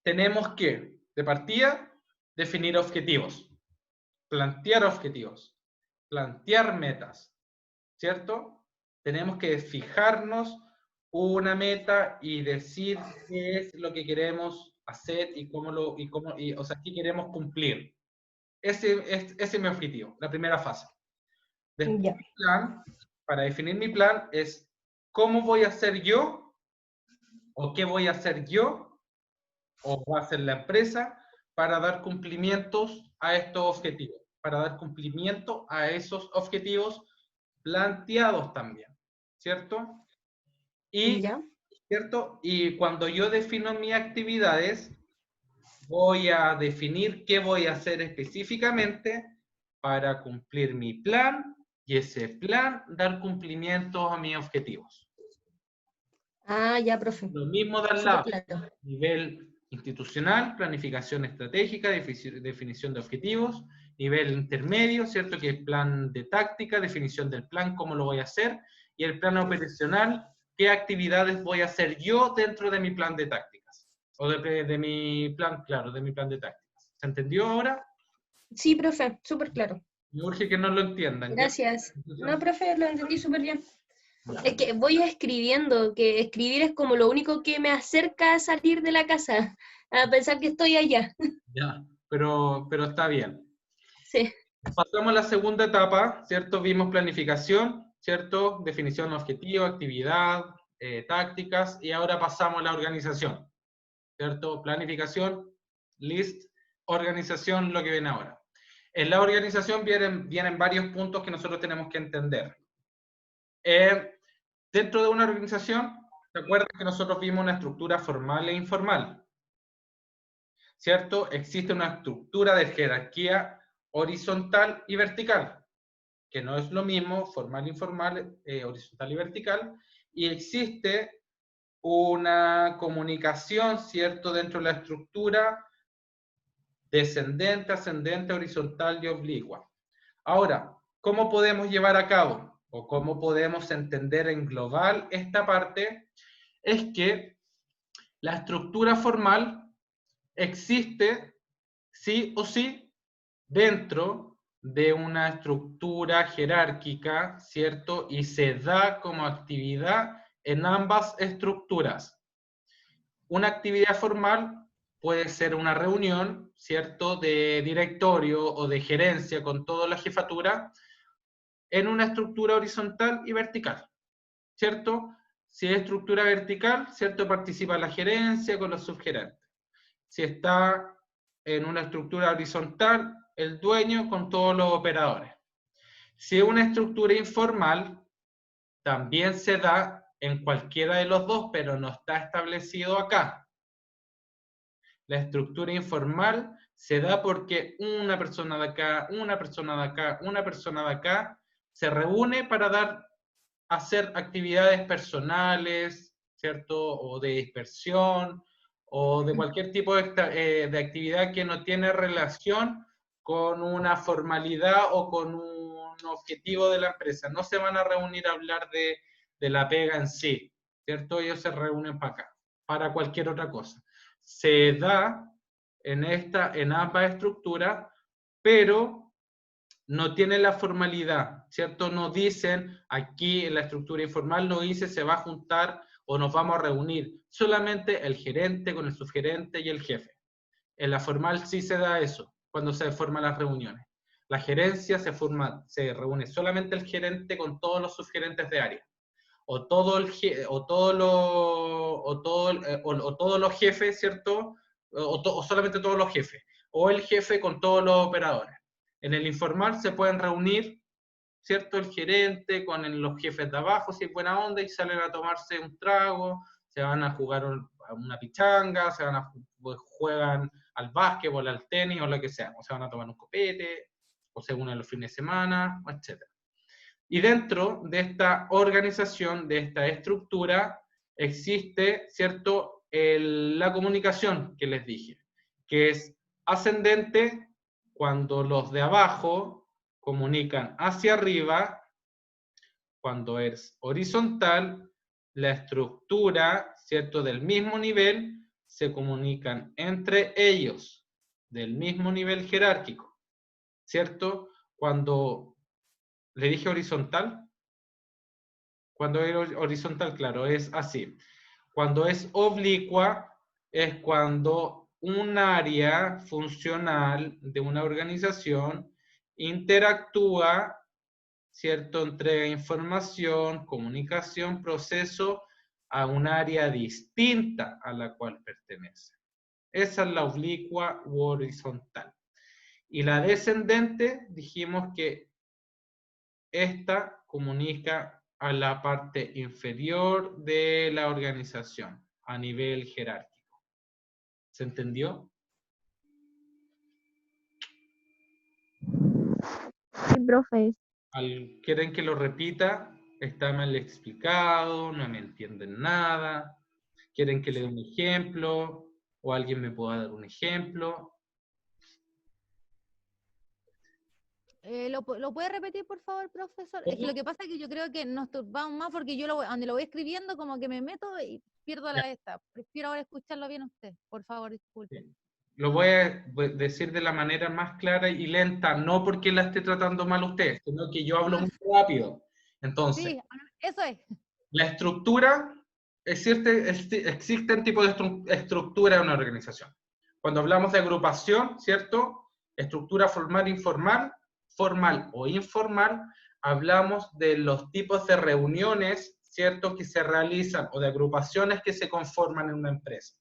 tenemos que, de partida, definir objetivos, plantear metas, ¿cierto? Tenemos que fijarnos una meta y decir qué es lo que queremos hacer y o sea, qué queremos cumplir. Ese es mi objetivo, la primera fase. Después, Ya. mi plan, para definir mi plan, es cómo voy a hacer yo, o qué voy a hacer yo, o va a hacer la empresa, para dar cumplimientos a estos objetivos, para dar cumplimiento a esos objetivos planteados también, ¿cierto? Y, ¿Ya? ¿cierto? Y cuando yo defino mis actividades, voy a definir qué voy a hacer específicamente para cumplir mi plan, y ese plan dar cumplimiento a mis objetivos. Ah, ya, profe. Lo mismo de al Súper lado. claro. Nivel institucional, planificación estratégica, definición de objetivos. Nivel intermedio, ¿cierto? Que es plan de táctica, definición del plan, cómo lo voy a hacer. Y el plan operacional, qué actividades voy a hacer yo dentro de mi plan de tácticas. O de mi plan, claro, de mi plan de tácticas. ¿Se entendió ahora? Sí, profe, súper claro. Me urge que no lo entiendan. ¿Ya? Gracias. No, profe, lo entendí súper bien. Ya. Es que voy escribiendo, que escribir es como lo único que me acerca a salir de la casa, a pensar que estoy allá. Ya, pero está bien. Sí. Pasamos a la segunda etapa, ¿cierto? Vimos planificación, ¿cierto? Definición de objetivo, actividad, tácticas, y ahora pasamos a la organización, ¿cierto? Planificación, list, organización, lo que viene ahora. En la organización vienen varios puntos que nosotros tenemos que entender. Dentro de una organización, ¿se acuerdan que nosotros vimos una estructura formal e informal? ¿Cierto? Existe una estructura de jerarquía horizontal y vertical, que no es lo mismo, formal, informal, horizontal y vertical, y existe una comunicación, ¿cierto?, dentro de la estructura descendente, ascendente, horizontal y oblicua. Ahora, ¿cómo podemos llevar a cabo o cómo podemos entender en global esta parte? Es que la estructura formal existe sí o sí dentro de una estructura jerárquica, ¿cierto? Y se da como actividad en ambas estructuras. Una actividad formal puede ser una reunión, ¿cierto? De directorio o de gerencia con toda la jefatura en una estructura horizontal y vertical, ¿cierto? Si es estructura vertical, ¿cierto? Participa la gerencia con los subgerentes. Si está en una estructura horizontal, el dueño con todos los operadores. Si es una estructura informal, también se da en cualquiera de los dos, pero no está establecido acá. La estructura informal se da porque una persona de acá, una persona de acá, una persona de acá se reúne para hacer actividades personales, ¿cierto? O de dispersión, o de cualquier tipo de actividad que no tiene relación con una formalidad o con un objetivo de la empresa. No se van a reunir a hablar de la pega en sí, ¿cierto? Ellos se reúnen para acá, para cualquier otra cosa. Se da en ambas estructuras, pero no tienen la formalidad, ¿cierto? No dicen, aquí en la estructura informal no dice se va a juntar o nos vamos a reunir. Solamente el gerente con el subgerente y el jefe. En la formal sí se da eso, cuando se forman las reuniones. La gerencia se reúne solamente el gerente con todos los subgerentes de área. O todos los jefes, ¿cierto? O solamente todos los jefes. O el jefe con todos los operadores. En el informal se pueden reunir, ¿cierto? El gerente con los jefes de abajo, si es buena onda, y salen a tomarse un trago, se van a jugar a una pichanga, juegan al básquetbol, al tenis, o lo que sea, o se van a tomar un copete, o se unen los fines de semana, etc. Y dentro de esta organización, de esta estructura, existe, ¿cierto?, la comunicación que les dije, que es ascendente cuando los de abajo comunican hacia arriba, cuando es horizontal, la estructura, ¿cierto?, del mismo nivel, se comunican entre ellos, del mismo nivel jerárquico, ¿cierto? Cuando le dije horizontal, cuando es horizontal, claro, es así. Cuando es oblicua, es cuando un área funcional de una organización interactúa, ¿cierto? Entrega información, comunicación, proceso a un área distinta a la cual pertenece. Esa es la oblicua u horizontal. Y la descendente, dijimos que esta comunica a la parte inferior de la organización, a nivel jerárquico. ¿Se entendió? Sí, profe. ¿Quieren que lo repita? está mal explicado, no me entienden nada, quieren que le dé un ejemplo, o alguien me pueda dar un ejemplo. ¿Lo puede repetir, por favor, profesor? Es que lo que pasa es que yo creo que nos turbamos más porque yo donde lo voy escribiendo como que me meto y pierdo la esta. Prefiero ahora escucharlo bien a usted. Por favor, disculpe. Lo voy a decir de la manera más clara y lenta, no porque la esté tratando mal usted, sino que yo hablo muy rápido. Entonces, Sí, eso es. la estructura, existen tipos de estructura en una organización. Cuando hablamos de agrupación, ¿cierto? Estructura formal, informal, formal o informal, hablamos de los tipos de reuniones, ¿cierto? Que se realizan o de agrupaciones que se conforman en una empresa.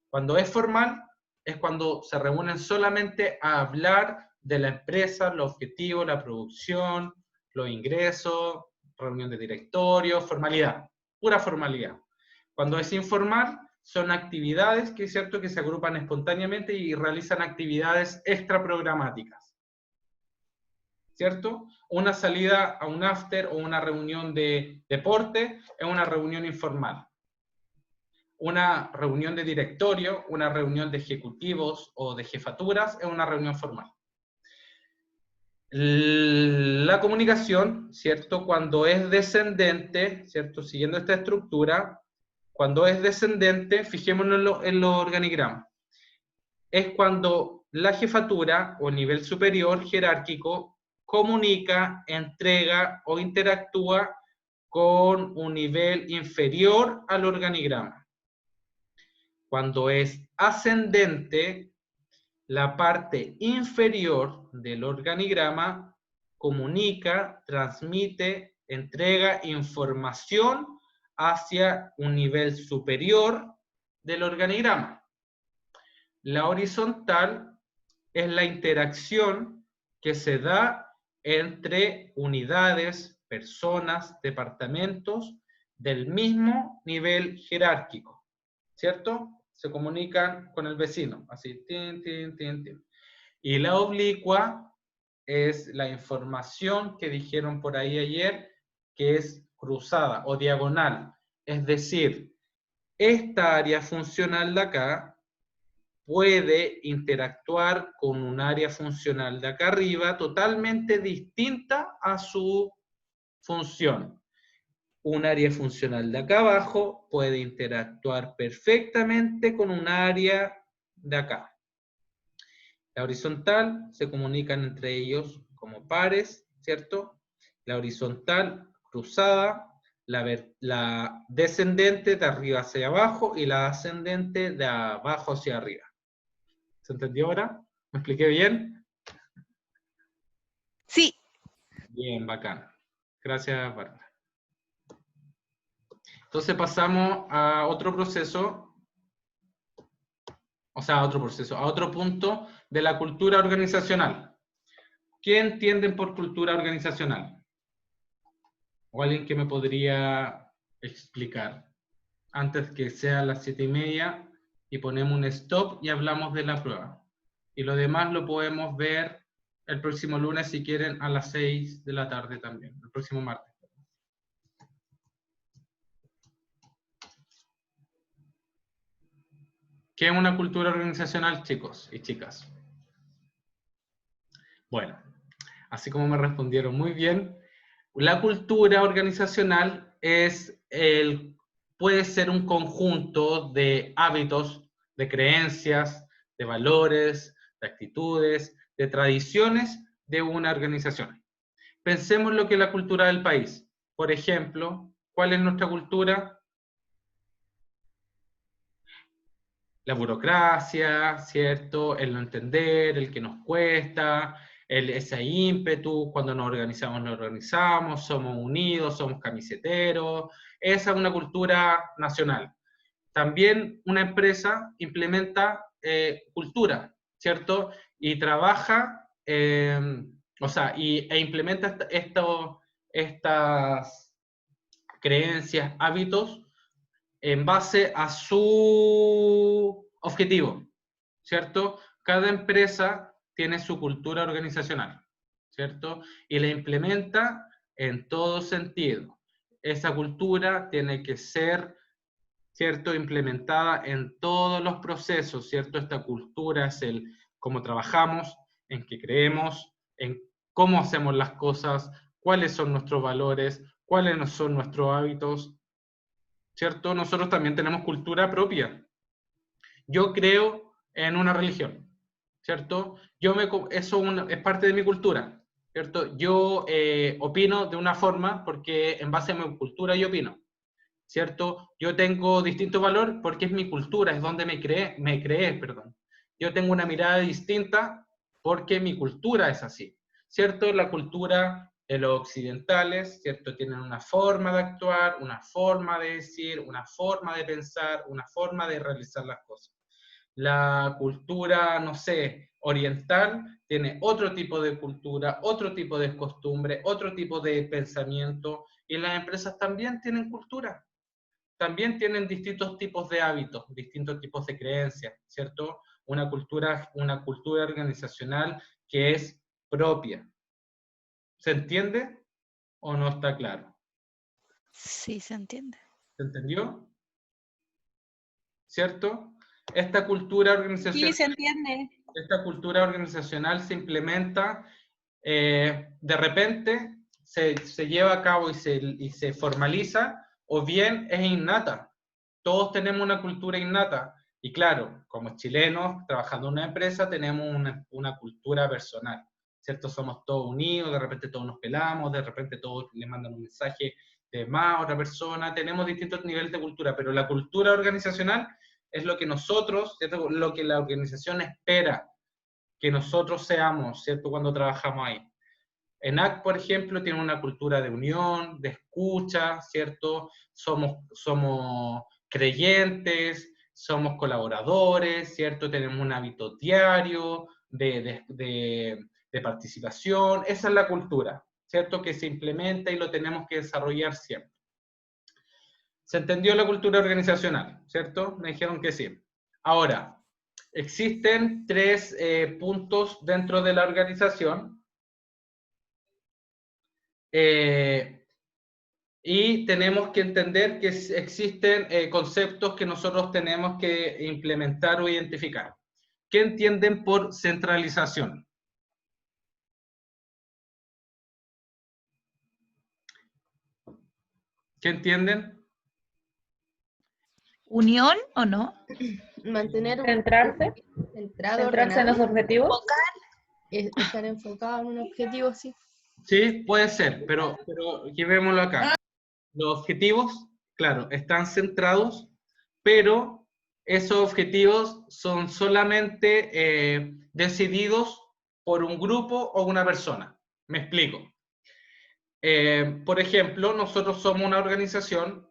Cuando es formal, es cuando se reúnen solamente a hablar de la empresa, los objetivos, la producción, los ingresos, reunión de directorio, formalidad, pura formalidad. Cuando es informal, son actividades que es cierto que se agrupan espontáneamente y realizan actividades extraprogramáticas. ¿Cierto? Una salida a un after o una reunión de deporte es una reunión informal. Una reunión de directorio, una reunión de ejecutivos o de jefaturas es una reunión formal. La comunicación, ¿cierto? Cuando es descendente, ¿cierto? Siguiendo esta estructura, cuando es descendente, fijémonos en los organigramas. Es cuando la jefatura o nivel superior jerárquico comunica, entrega o interactúa con un nivel inferior al organigrama. Cuando es ascendente, la parte inferior del organigrama comunica, transmite, entrega información hacia un nivel superior del organigrama. La horizontal es la interacción que se da entre unidades, personas, departamentos del mismo nivel jerárquico, ¿cierto? Se comunican con el vecino, así, tin, tin, tin, tin. Y la oblicua es la información que dijeron por ahí ayer, que es cruzada o diagonal. Es decir, esta área funcional de acá puede interactuar con un área funcional de acá arriba totalmente distinta a su función. Un área funcional de acá abajo puede interactuar perfectamente con un área de acá. La horizontal se comunican entre ellos como pares, ¿cierto? La horizontal cruzada, la descendente de arriba hacia abajo y la ascendente de abajo hacia arriba. ¿Se entendió ahora? ¿Me expliqué bien? Sí. Bien, bacán. Gracias, Bárbara. Entonces pasamos a otro proceso, a otro punto de la cultura organizacional. ¿Qué entienden por cultura organizacional? ¿O alguien que me podría explicar? Antes que sean las 7:30 y ponemos un stop y hablamos de la prueba. Y lo demás lo podemos ver el próximo lunes, si quieren, a las 6 de la tarde también, el próximo martes. ¿Qué es una cultura organizacional, chicos y chicas? Bueno, así como me respondieron muy bien, la cultura organizacional puede ser un conjunto de hábitos, de creencias, de valores, de actitudes, de tradiciones de una organización. Pensemos lo que es la cultura del país. Por ejemplo, ¿cuál es nuestra cultura? La burocracia, ¿cierto? El no entender, el que nos cuesta, ese ímpetu, cuando nos organizamos, somos unidos, somos camiseteros. Esa es una cultura nacional. También una empresa implementa cultura, ¿cierto? Y trabaja, e implementa estas creencias, hábitos, en base a su objetivo, ¿cierto? Cada empresa tiene su cultura organizacional, ¿cierto? Y la implementa en todo sentido. esa cultura tiene que ser, ¿cierto?, implementada en todos los procesos, ¿cierto? Esta cultura es el cómo trabajamos, en qué creemos, en cómo hacemos las cosas, cuáles son nuestros valores, cuáles son nuestros hábitos, ¿cierto? Nosotros también tenemos cultura propia. Yo creo en una religión, ¿cierto? Eso es parte de mi cultura, ¿cierto? Yo opino de una forma porque en base a mi cultura yo opino, ¿cierto? Yo tengo distinto valor porque es mi cultura, es donde me creé, perdón. Yo tengo una mirada distinta porque mi cultura es así, ¿cierto? La cultura de los occidentales, ¿cierto? Tienen una forma de actuar, una forma de decir, una forma de pensar, una forma de realizar las cosas. La cultura, no sé, oriental tiene otro tipo de cultura, otro tipo de costumbre, otro tipo de pensamiento, y las empresas también tienen cultura. También tienen distintos tipos de hábitos, distintos tipos de creencias, ¿cierto? Una cultura organizacional que es propia. ¿Se entiende o no está claro? Sí, se entiende. ¿Se entendió? ¿Cierto? Esta cultura organizacional, Sí, se entiende. esta cultura organizacional se implementa, de repente se lleva a cabo y se formaliza, o bien es innata. Todos tenemos una cultura innata. Y claro, como chilenos, trabajando en una empresa, tenemos una cultura personal, ¿cierto? Somos todos unidos, de repente todos nos pelamos, de repente todos le mandan un mensaje de más a otra persona, tenemos distintos niveles de cultura, pero la cultura organizacional es lo que nosotros, ¿cierto?, lo que la organización espera que nosotros seamos, ¿cierto?, cuando trabajamos ahí. ENAC, por ejemplo, tiene una cultura de unión, de escucha, ¿cierto? Somos creyentes, somos colaboradores, ¿cierto? Tenemos un hábito diario de participación. Esa es la cultura, ¿cierto?, que se implementa y lo tenemos que desarrollar siempre. ¿Se entendió la cultura organizacional, cierto? Me dijeron que sí. Ahora, existen 3 puntos dentro de la organización. Y tenemos que entender que existen conceptos que nosotros tenemos que implementar o identificar. ¿Qué entienden por centralización? ¿Qué entienden? ¿Unión o no? Mantener Centrarse. centrado, Centrarse en los ordenado, objetivos. estar enfocado en un objetivo, sí. Sí, puede ser, pero llevémoslo acá. Los objetivos, claro, están centrados, pero esos objetivos son solamente decididos por un grupo o una persona. Me explico. Por ejemplo, nosotros somos una organización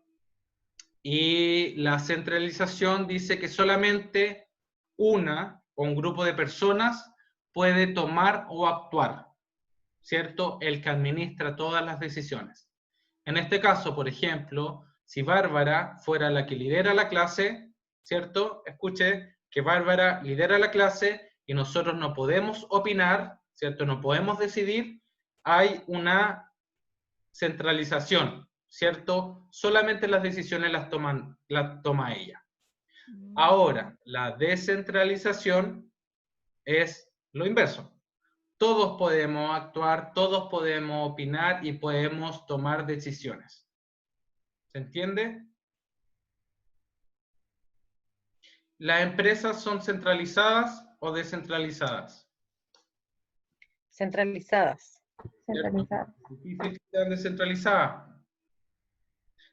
y la centralización dice que solamente una o un grupo de personas puede tomar o actuar, ¿cierto? El que administra todas las decisiones. En este caso, por ejemplo, si Bárbara fuera la que lidera la clase, ¿cierto? Escuche que Bárbara lidera la clase y nosotros no podemos opinar, ¿cierto? No podemos decidir, hay una centralización, ¿cierto? Solamente las decisiones las toma ella. Ahora, la descentralización es lo inverso. Todos podemos actuar, todos podemos opinar y podemos tomar decisiones. ¿Se entiende? ¿Las empresas son centralizadas o descentralizadas? Centralizadas. Centralizadas. Difícil que sean descentralizadas. Yo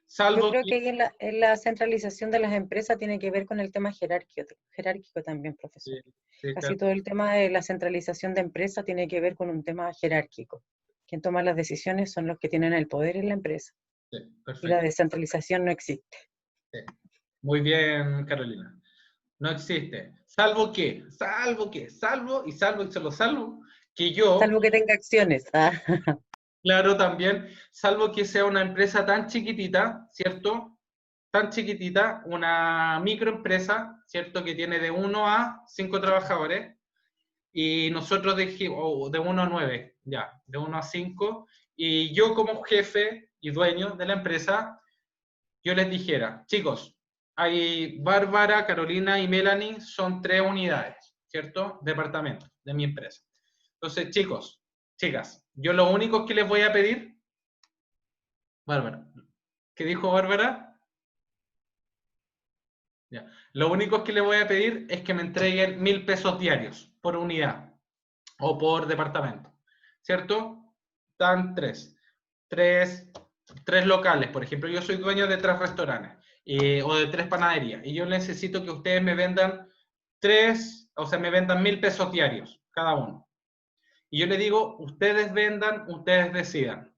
Salvo creo que ahí en la centralización de las empresas tiene que ver con el tema jerárquico también, profesor. Sí, Casi claro. todo el tema de la centralización de empresas tiene que ver con un tema jerárquico. Quien toma las decisiones son los que tienen el poder en la empresa. Sí, Y la perfecto. descentralización no existe. Sí. Muy bien, Carolina. No existe. Salvo y solo salvo, que yo, Salvo que tenga acciones. claro, también, salvo que sea una empresa tan chiquitita, ¿cierto? Tan chiquitita, una microempresa, ¿cierto? Que tiene de 1 a 5 trabajadores, y nosotros de 1 a 9, ya, de 1 a 5, y yo como jefe y dueño de la empresa, yo les dijera, chicos, hay Bárbara, Carolina y Melanie, son 3 unidades, ¿cierto? Departamentos de mi empresa. Entonces, chicos, chicas, yo lo único que les voy a pedir, Bárbara, ¿qué dijo Bárbara? Ya. Lo único que les voy a pedir es que me entreguen 1.000 pesos diarios por unidad o por departamento, ¿cierto? Están 3 locales, por ejemplo, yo soy dueño de 3 restaurantes o de 3 panaderías y yo necesito que ustedes me vendan 1.000 pesos diarios cada uno. Y yo le digo, ustedes vendan, ustedes decidan.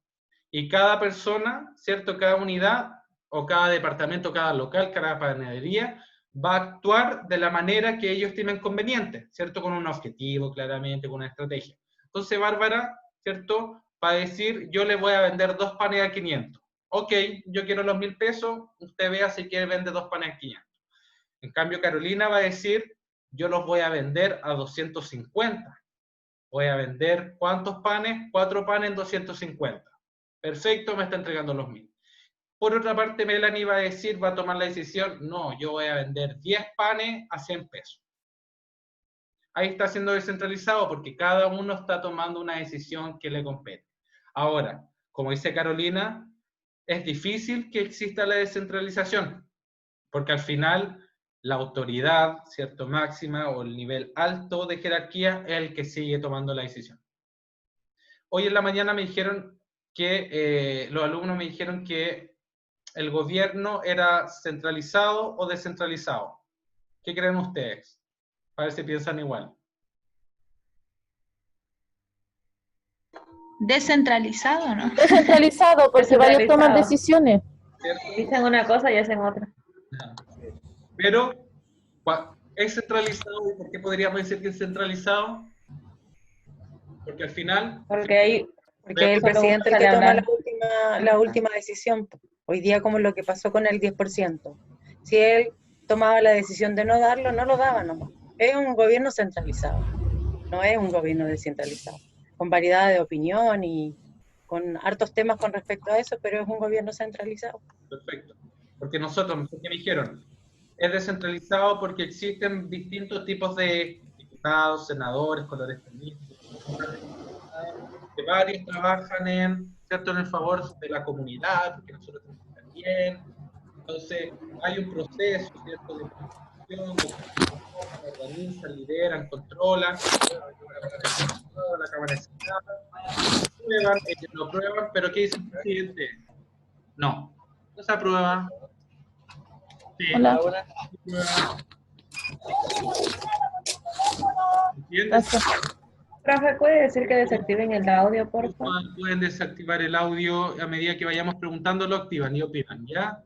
Y cada persona, ¿cierto? Cada unidad o cada departamento, cada local, cada panadería va a actuar de la manera que ellos estimen conveniente, ¿cierto? Con un objetivo, claramente, con una estrategia. Entonces, Bárbara, ¿cierto? Va a decir, yo le voy a vender 2 panes a 500. Ok, yo quiero los 1.000 pesos, usted vea si quiere vender 2 panes a 500. En cambio, Carolina va a decir, yo los voy a vender a 250. Voy a vender, ¿cuántos panes? 4 panes en 250. Perfecto, me está entregando los 1.000. Por otra parte, Melanie va a decir, va a tomar la decisión, no, yo voy a vender 10 panes a 100 pesos. Ahí está siendo descentralizado porque cada uno está tomando una decisión que le compete. Ahora, como dice Carolina, es difícil que exista la descentralización, porque al final la autoridad, ¿cierto? Máxima o el nivel alto de jerarquía es el que sigue tomando la decisión. Hoy en la mañana me dijeron que, los alumnos me dijeron que el gobierno era centralizado o descentralizado. ¿Qué creen ustedes? A ver si piensan igual. Descentralizado, ¿no? Descentralizado, porque varios toman Descentralizado. decisiones. ¿Cierto? Dicen una cosa y hacen otra. Pero, ¿es centralizado? ¿Y por qué podríamos decir que es centralizado? Porque al final... Porque ahí Porque es el solo presidente el uno que sale a toma hablar. la última decisión. Hoy día, como lo que pasó con el 10%. Si él tomaba la decisión de no darlo, no lo daba nomás. Es un gobierno centralizado, no es un gobierno descentralizado, con variedad de opinión y con hartos temas con respecto a eso, pero es un gobierno centralizado. Perfecto. Porque nosotros, ¿qué me dijeron? Es descentralizado porque existen distintos tipos de diputados, senadores, colores políticos, que varios trabajan en, ¿cierto? En el favor de la comunidad, porque nosotros tenemos que estar bien. Entonces, hay un proceso, ¿cierto? De participación, organizan, lideran, controlan, la Cámara de Senado, prueban, ellos lo prueban, pero ¿qué dice el presidente? No, no se aprueba. Sí, Hola. ¿Entiendes? Profe, ¿puede decir que desactiven el audio, por favor? Pueden desactivar el audio a medida que vayamos preguntando, lo activan y opinan, ¿ya?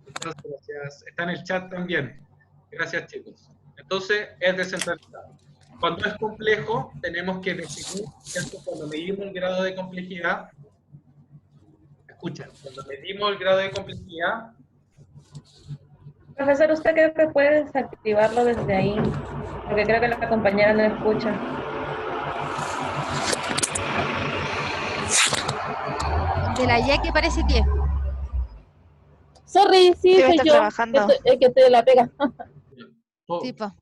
Muchas gracias. Está en el chat también. Gracias, chicos. Entonces, es descentralizado. Cuando es complejo, tenemos que definir, ¿cierto? Cuando medimos el grado de complejidad, escuchen, cuando medimos el grado de complejidad, Profesor, ¿usted cree que puede desactivarlo desde ahí? Porque creo que la compañera no escucha. De la ya que parece que. Sorry, sí, Debe soy estar yo. trabajando. Es que te la pega. Tipo.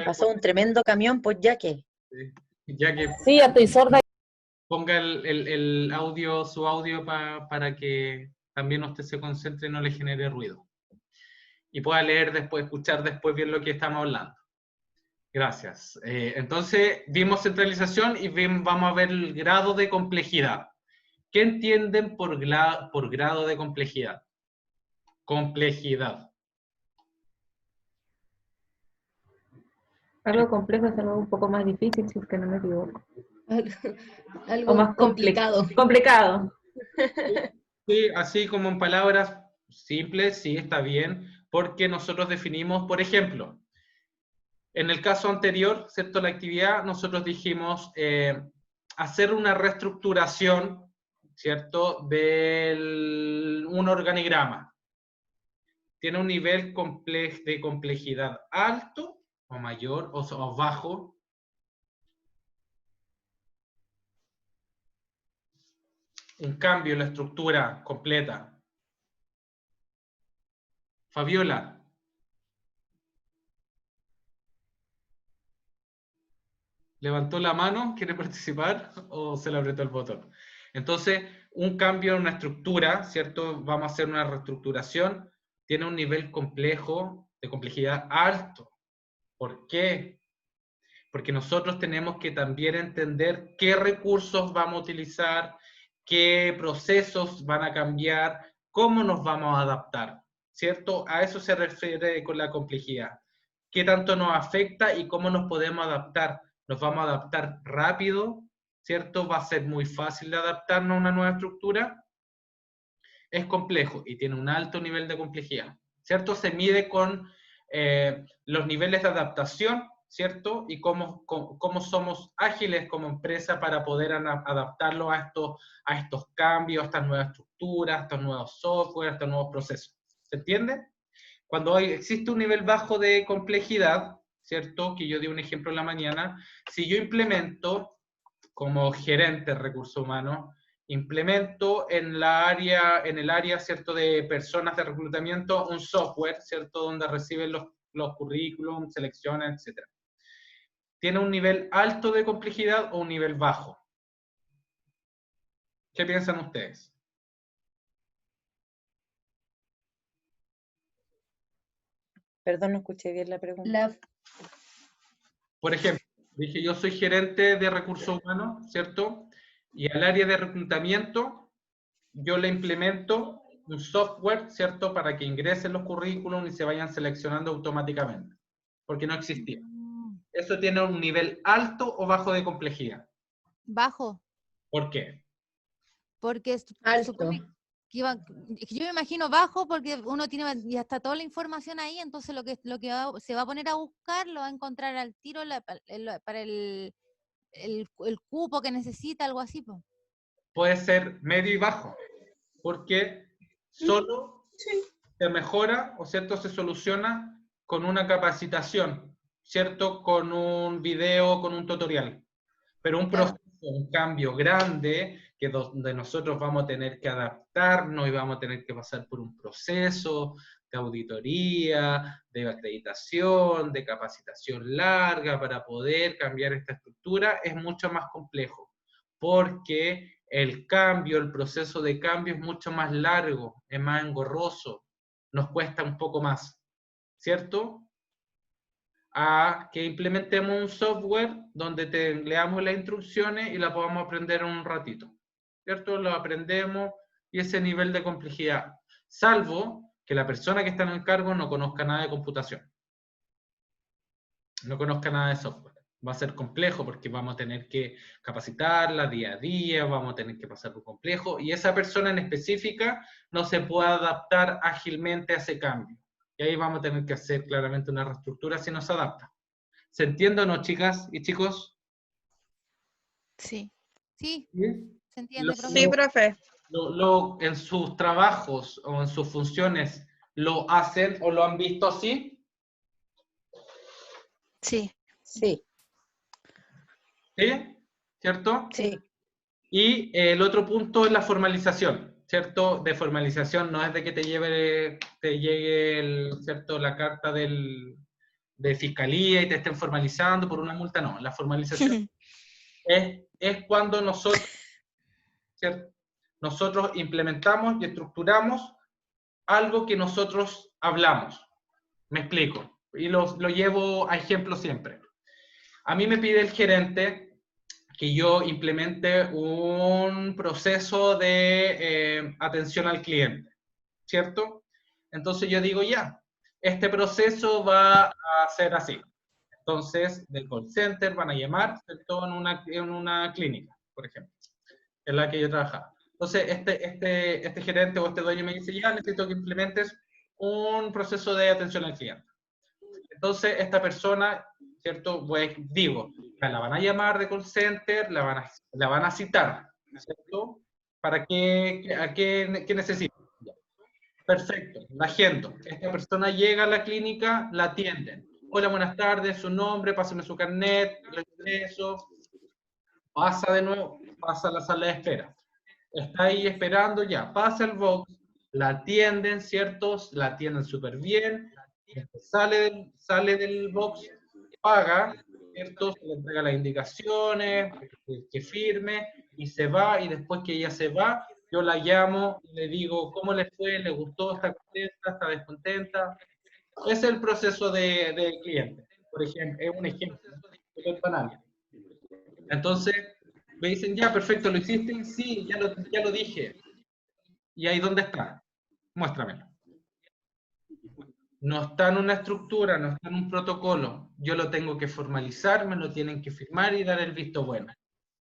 Pasó un tremendo camión, pues ya que. ya que Sí, ya estoy sorda. ponga el audio, su audio para que también usted se concentre y no le genere ruido. Y pueda leer después, escuchar después bien lo que estamos hablando. Gracias. Entonces, vimos centralización y vamos a ver el grado de complejidad. ¿Qué entienden por grado de complejidad? Complejidad. Algo complejo es algo un poco más difícil, si es que no me equivoco. Algo O más complicado. Complicado. Sí, así como en palabras simples, sí, está bien, porque nosotros definimos, por ejemplo, en el caso anterior, ¿cierto? La actividad, nosotros dijimos hacer una reestructuración, ¿cierto? De un organigrama. Tiene un nivel de complejidad alto o mayor o bajo. un cambio en la estructura completa? Fabiola. ¿Levantó la mano? ¿Quiere participar? ¿O se le apretó el botón? Entonces, un cambio en una estructura, ¿cierto? Vamos a hacer una reestructuración. Tiene un nivel complejo, de complejidad alto. ¿Por qué? Porque nosotros tenemos que también entender qué recursos vamos a utilizar, qué procesos van a cambiar, cómo nos vamos a adaptar, ¿cierto? A eso se refiere con la complejidad. ¿Qué tanto nos afecta y cómo nos podemos adaptar? ¿Nos vamos a adaptar rápido? ¿Cierto? ¿Va a ser muy fácil de adaptarnos a una nueva estructura? Es complejo y tiene un alto nivel de complejidad, ¿cierto? Se mide con los niveles de adaptación, ¿cierto? Y cómo somos ágiles como empresa para poder adaptarlo a estos cambios, a estas nuevas estructuras, a estos nuevos software, a estos nuevos procesos. ¿Se entiende? Cuando existe un nivel bajo de complejidad, ¿cierto? Que yo di un ejemplo en la mañana, si yo implemento como gerente de recursos humanos, implemento en el área, ¿cierto?, de personas de reclutamiento, un software, ¿cierto?, donde reciben los currículums, seleccionan, etc. ¿Tiene un nivel alto de complejidad o un nivel bajo? ¿Qué piensan ustedes? Perdón, no escuché bien la pregunta. Por ejemplo, dije, yo soy gerente de recursos humanos, ¿cierto? Y al área de reclutamiento, yo le implemento un software, ¿cierto? Para que ingresen los currículums y se vayan seleccionando automáticamente, porque no existía. ¿Eso tiene un nivel alto o bajo de complejidad? Bajo. ¿Por qué? Porque supone que yo me imagino bajo porque uno tiene ya está toda la información ahí, entonces lo que se va a poner a buscar lo va a encontrar al tiro para el cupo que necesita, algo así, pues. Puede ser medio y bajo, porque solo se mejora, o cierto, se soluciona con una capacitación, ¿cierto? Con un video, con un tutorial. Pero un proceso, un cambio grande, que donde nosotros vamos a tener que adaptarnos y vamos a tener que pasar por un proceso de auditoría, de acreditación, de capacitación larga para poder cambiar esta estructura, es mucho más complejo, porque el cambio, el proceso de cambio es mucho más largo, es más engorroso, nos cuesta un poco más, ¿cierto? A que implementemos un software donde leamos las instrucciones y la podamos aprender en un ratito, ¿cierto? Lo aprendemos y ese nivel de complejidad, salvo que la persona que está en el cargo no conozca nada de computación, no conozca nada de software. Va a ser complejo porque vamos a tener que capacitarla día a día, vamos a tener que pasar por complejo, y esa persona en específica no se puede adaptar ágilmente a ese cambio. Y ahí vamos a tener que hacer claramente una reestructura si nos adapta. ¿Se entiende o no, chicas y chicos? Sí. Sí, ¿Sí? se entiende, profe. Sí, profe. En sus trabajos o en sus funciones, ¿lo hacen o lo han visto así? Sí. Sí. ¿Sí? ¿Cierto? Sí. Y el otro punto es la formalización, ¿cierto? De formalización no es de que te llegue ¿cierto? La carta de fiscalía y te estén formalizando por una multa, no. La formalización es cuando nosotros, ¿cierto? Nosotros implementamos y estructuramos algo que nosotros hablamos. Me explico. Y lo llevo a ejemplo siempre. A mí me pide el gerente que yo implemente un proceso de atención al cliente, ¿cierto? Entonces yo digo, ya, este proceso va a ser así. Entonces, del call center van a llamar, ¿cierto? En una clínica, por ejemplo, en la que yo trabajaba. Entonces, este gerente o este dueño me dice, ya, necesito que implementes un proceso de atención al cliente. Entonces, esta persona, ¿cierto? Pues digo, la van a llamar de call center, la van a citar, ¿cierto? ¿Para qué necesita? Perfecto, la agendo. Esta persona llega a la clínica, la atienden. Hola, buenas tardes, su nombre, pásame su carnet, el ingreso. Pasa de nuevo, pasa a la sala de espera. está ahí esperando, ya, pasa el box, la atienden, ¿cierto? La atienden súper bien, sale del box, paga, ¿cierto? Se le entrega las indicaciones, que firme, y se va, y después que ella se va, yo la llamo y le digo, ¿cómo le fue? ¿Le gustó? ¿Está contenta? ¿Está descontenta? Ese es el proceso de cliente, por ejemplo, es un ejemplo, súper banal. Entonces, me dicen, ya, perfecto, ¿lo hiciste? Sí, ya lo dije. ¿Y ahí dónde está? Muéstramelo. No está en una estructura, no está en un protocolo. Yo lo tengo que formalizar, me lo tienen que firmar y dar el visto bueno.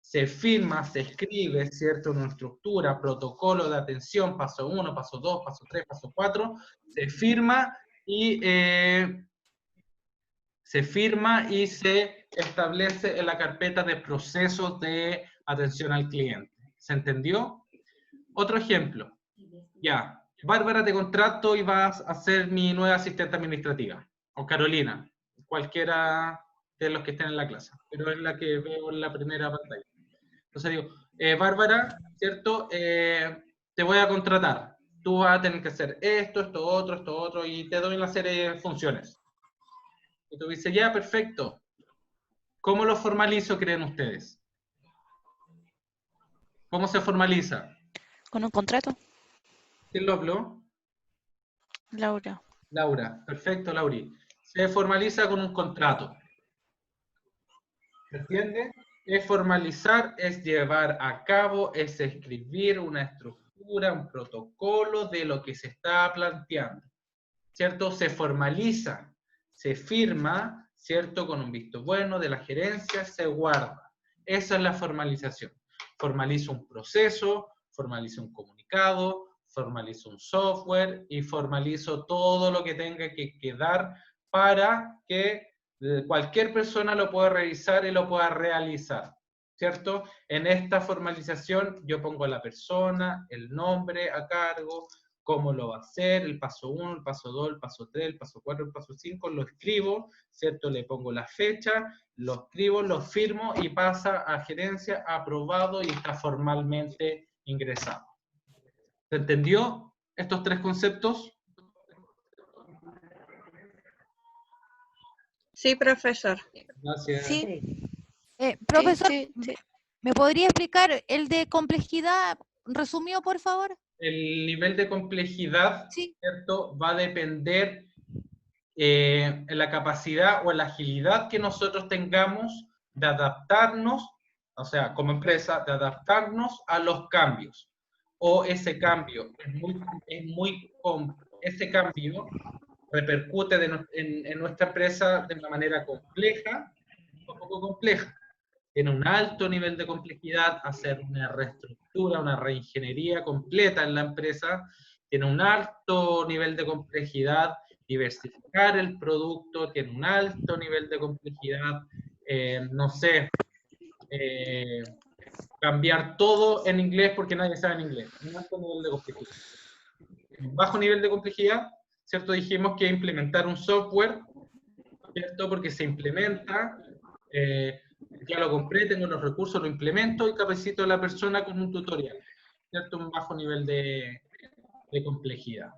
Se firma, se escribe, ¿cierto? Una estructura, protocolo de atención, paso 1, paso 2, paso 3, paso 4. Se firma y se establece en la carpeta de procesos de atención al cliente. ¿Se entendió? Otro ejemplo. Ya, Bárbara, te contrato y vas a ser mi nueva asistente administrativa. O Carolina, cualquiera de los que estén en la clase, pero es la que veo en la primera pantalla. Entonces digo, Bárbara, ¿cierto? Te voy a contratar. Tú vas a tener que hacer esto otro, y te doy una serie de funciones. Y tú dices, ya, perfecto. ¿Cómo lo formalizo, creen ustedes? ¿Cómo se formaliza? ¿Con un contrato? ¿Quién lo habló? Laura. Laura, perfecto, Lauri. Se formaliza con un contrato. ¿Se entiende? Es formalizar, es llevar a cabo, es escribir una estructura, un protocolo de lo que se está planteando. ¿Cierto? Se formaliza, se firma, ¿cierto? Con un visto bueno de la gerencia, se guarda. Esa es la formalización. Formalizo un proceso, formalizo un comunicado, formalizo un software y formalizo todo lo que tenga que quedar para que cualquier persona lo pueda revisar y lo pueda realizar, ¿cierto? En esta formalización yo pongo a la persona, el nombre a cargo, cómo lo va a hacer, el paso 1, el paso 2, el paso 3, el paso 4, el paso 5, lo escribo, ¿cierto? Le pongo la fecha, lo escribo, lo firmo y pasa a gerencia, aprobado y está formalmente ingresado. ¿Se entendió estos tres conceptos? Sí, profesor. Gracias. Sí. Profesor, Sí. ¿me podría explicar el de complejidad resumido, por favor? El nivel de complejidad, Sí. ¿cierto? Va a depender en la capacidad o en la agilidad que nosotros tengamos de adaptarnos, o sea, como empresa, de adaptarnos a los cambios. O ese cambio ese cambio repercute en nuestra empresa de una manera compleja o poco compleja. Tiene un alto nivel de complejidad, hacer una reestructura, una reingeniería completa en la empresa, tiene un alto nivel de complejidad, diversificar el producto, tiene un alto nivel de complejidad, no sé, cambiar todo en inglés porque nadie sabe en inglés, un alto nivel de complejidad. Un bajo nivel de complejidad, ¿cierto? Dijimos que implementar un software, ¿cierto? Porque se implementa, ya lo compré, tengo los recursos, lo implemento y capacito a la persona con un tutorial, ¿cierto? Un bajo nivel de complejidad.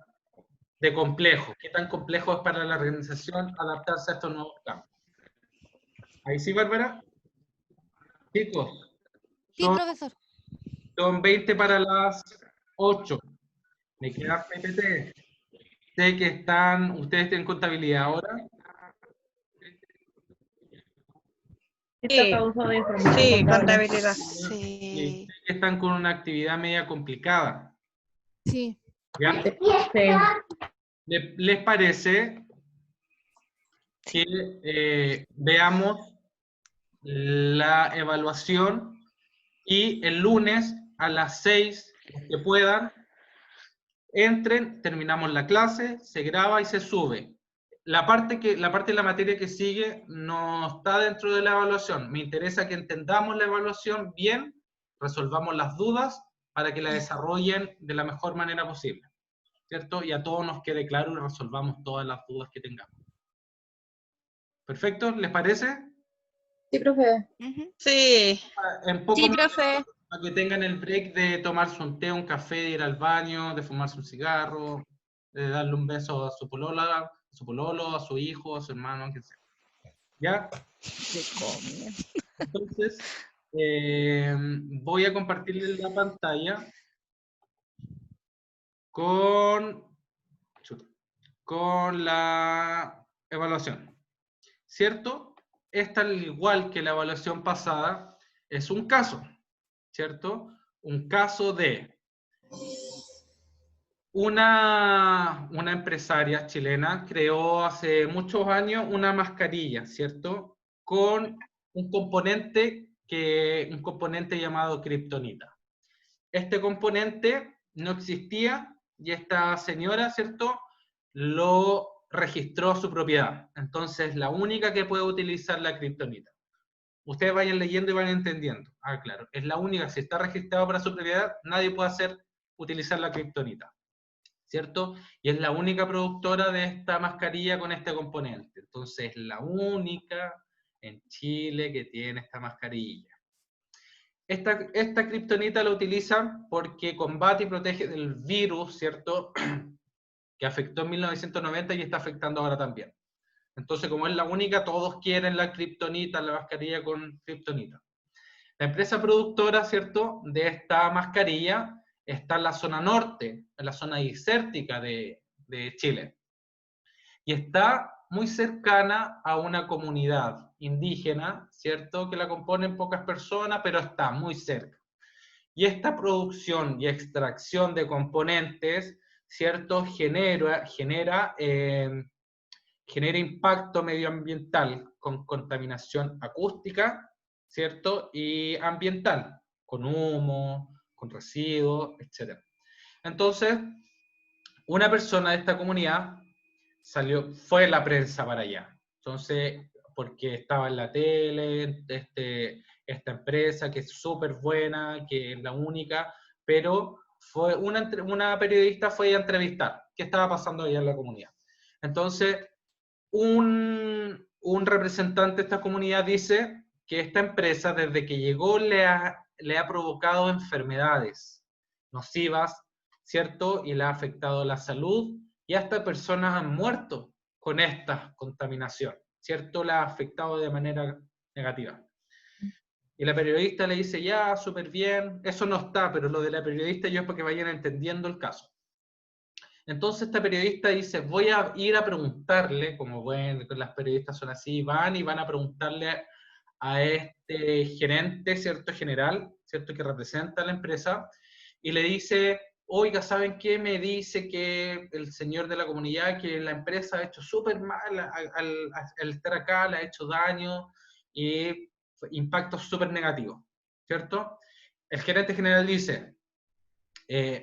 De complejo. ¿Qué tan complejo es para la organización adaptarse a estos nuevos cambios? ¿Ahí sí, Bárbara? Chicos. Sí, profesor. Son 20 para las 8. Me queda PPT. Sé que ustedes tienen contabilidad ahora. Sí, contabilidad. Sí. Sé que están con una actividad media complicada. Sí. ¿Ya? ¿Les parece que veamos la evaluación y el lunes a las 6, que puedan, entren, terminamos la clase, se graba y se sube. La parte de la materia que sigue no está dentro de la evaluación. Me interesa que entendamos la evaluación bien, resolvamos las dudas para que la desarrollen de la mejor manera posible, ¿cierto? Y a todos nos quede claro y resolvamos todas las dudas que tengamos. ¿Perfecto? ¿Les parece? Sí, profe. Ujú. Sí. En poco Sí, más- profe. para que tengan el break de tomarse un té, un café, de ir al baño, de fumarse un cigarro, de darle un beso a su pololo, a su hijo, a su hermano, a quien sea. ¿Ya? Entonces, voy a compartirles la pantalla con la evaluación. ¿Cierto? Esta, al igual que la evaluación pasada, es un caso, ¿cierto? Un caso de una empresaria chilena creó hace muchos años una mascarilla, ¿cierto? Con un componente llamado kriptonita. Este componente no existía y esta señora, ¿cierto?, lo registró su propiedad. Entonces, la única que puede utilizar la kriptonita. Ustedes vayan leyendo y van entendiendo. Ah, claro, es la única, si está registrado para su propiedad, nadie puede utilizar la kriptonita, ¿cierto? Y es la única productora de esta mascarilla con este componente. Entonces, es la única en Chile que tiene esta mascarilla. Esta kriptonita la utilizan porque combate y protege del virus, ¿cierto?, que afectó en 1990 y está afectando ahora también. Entonces, como es la única, todos quieren la kriptonita, la mascarilla con kriptonita. La empresa productora, ¿cierto?, de esta mascarilla está en la zona norte, en la zona desértica de Chile. Y está muy cercana a una comunidad indígena, ¿cierto?, que la componen pocas personas, pero está muy cerca. Y esta producción y extracción de componentes, ¿cierto?, genera impacto medioambiental con contaminación acústica, ¿cierto?, y ambiental, con humo, con residuos, etc. Entonces, una persona de esta comunidad fue la prensa para allá. Entonces, porque estaba en la tele, esta empresa que es súper buena, que es la única, pero fue una periodista fue a entrevistar qué estaba pasando allá en la comunidad. Entonces, un representante de esta comunidad dice que esta empresa, desde que llegó, le ha provocado enfermedades nocivas, ¿cierto? Y le ha afectado la salud, y hasta personas han muerto con esta contaminación, ¿cierto? La ha afectado de manera negativa. Y la periodista le dice, ya, súper bien, eso no está, pero lo de la periodista yo es para que vayan entendiendo el caso. Entonces esta periodista dice, voy a ir a preguntarle, como bueno, las periodistas son así, van a preguntarle a este gerente, ¿cierto?, general, ¿cierto?, que representa a la empresa, y le dice, oiga, ¿saben qué? Me dice que el señor de la comunidad, que la empresa ha hecho súper mal al estar acá, le ha hecho daño y impactos súper negativos, ¿cierto? El gerente general dice,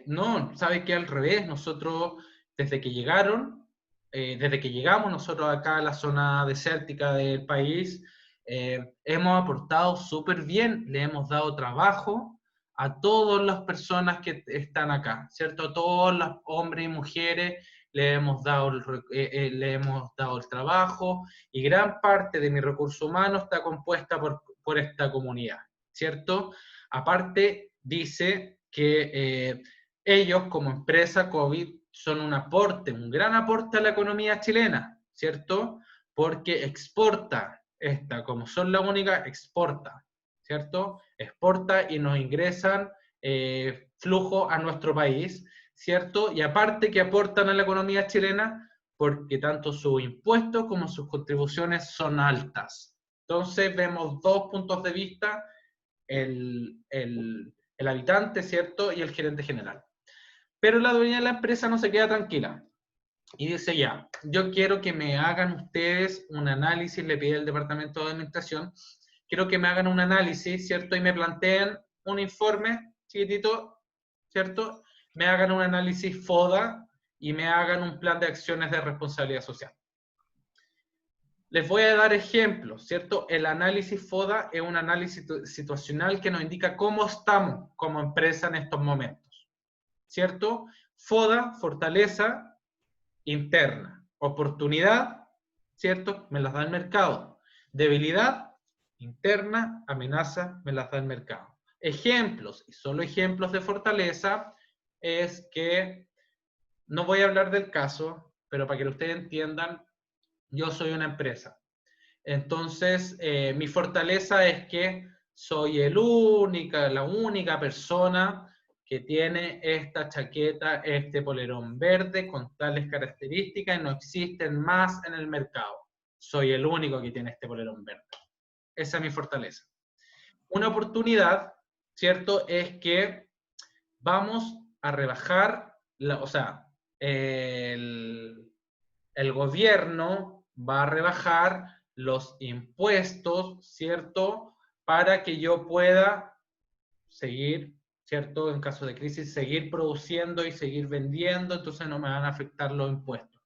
no, ¿sabe qué? Al revés, nosotros desde que llegamos nosotros acá a la zona desértica del país, hemos aportado súper bien, le hemos dado trabajo a todas las personas que están acá, ¿cierto? A todos los hombres y mujeres le hemos dado el trabajo, y gran parte de mi recurso humano está compuesta por esta comunidad, ¿cierto? Aparte, dice que ellos como empresa COVID son un gran aporte a la economía chilena, ¿cierto? Porque exporta, como son la única, exporta, ¿cierto? Exporta y nos ingresan flujo a nuestro país, ¿cierto? Y aparte que aportan a la economía chilena porque tanto sus impuestos como sus contribuciones son altas. Entonces vemos dos puntos de vista, el habitante, ¿cierto?, y el gerente general. Pero la dueña de la empresa no se queda tranquila y dice, ya, yo quiero que me hagan ustedes un análisis, le pide el departamento de administración, quiero que me hagan un análisis, ¿cierto?, y me planteen un informe chiquitito, ¿cierto?, me hagan un análisis FODA y me hagan un plan de acciones de responsabilidad social. Les voy a dar ejemplos, ¿cierto? El análisis FODA es un análisis situacional que nos indica cómo estamos como empresa en estos momentos, ¿cierto? FODA, fortaleza interna. Oportunidad, ¿cierto? Me las da el mercado. Debilidad interna, amenaza, me las da el mercado. Ejemplos, y solo ejemplos de fortaleza, es que, no voy a hablar del caso, pero para que ustedes entiendan, yo soy una empresa. Entonces, mi fortaleza es que soy la única persona que tiene esta chaqueta, este polerón verde con tales características y no existen más en el mercado. Soy el único que tiene este polerón verde. Esa es mi fortaleza. Una oportunidad, ¿cierto? Es que vamos a rebajar, o sea, el gobierno va a rebajar los impuestos, ¿cierto? Para que yo pueda seguir, ¿cierto? En caso de crisis, seguir produciendo y seguir vendiendo, entonces no me van a afectar los impuestos.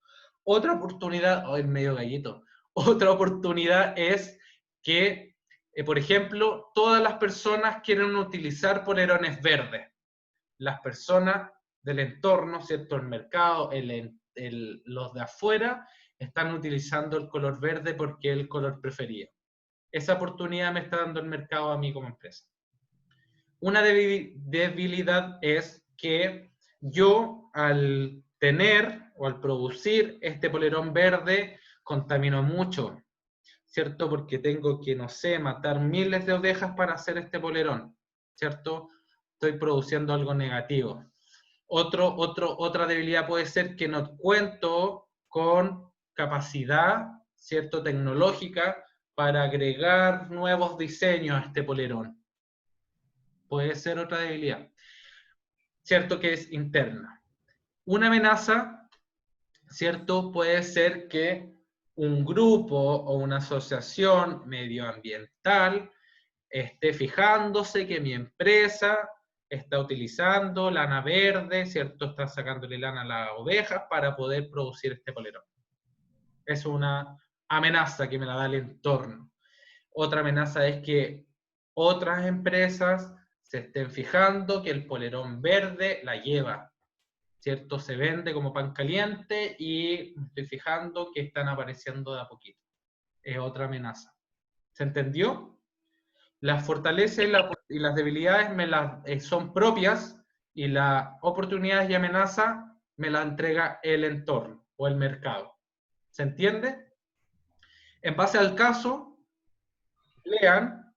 Otra oportunidad, medio gallito, otra oportunidad es que, por ejemplo, todas las personas quieren utilizar polerones verdes. Las personas del entorno, ¿cierto? El mercado, los de afuera, están utilizando el color verde porque es el color preferido. Esa oportunidad me está dando el mercado a mí como empresa. Una debilidad es que yo, al tener o al producir este polerón verde, contamino mucho, ¿cierto? Porque tengo que, no sé, matar miles de ovejas para hacer este polerón, ¿cierto? Estoy produciendo algo negativo. Otra debilidad puede ser que no cuento con capacidad, ¿cierto? Tecnológica para agregar nuevos diseños a este polerón. Puede ser otra debilidad, ¿cierto? Que es interna. Una amenaza, ¿cierto? Puede ser que un grupo o una asociación medioambiental esté fijándose que mi empresa está utilizando lana verde, ¿cierto? Está sacándole lana a las ovejas para poder producir este polerón. Es una amenaza que me la da el entorno. Otra amenaza es que otras empresas se estén fijando que el polerón verde la lleva, ¿cierto? Se vende como pan caliente y me estoy fijando que están apareciendo de a poquito. Es otra amenaza. ¿Se entendió? Las fortalezas y las debilidades son propias y las oportunidades y amenazas me las entrega el entorno o el mercado. ¿Se entiende? En base al caso, lean,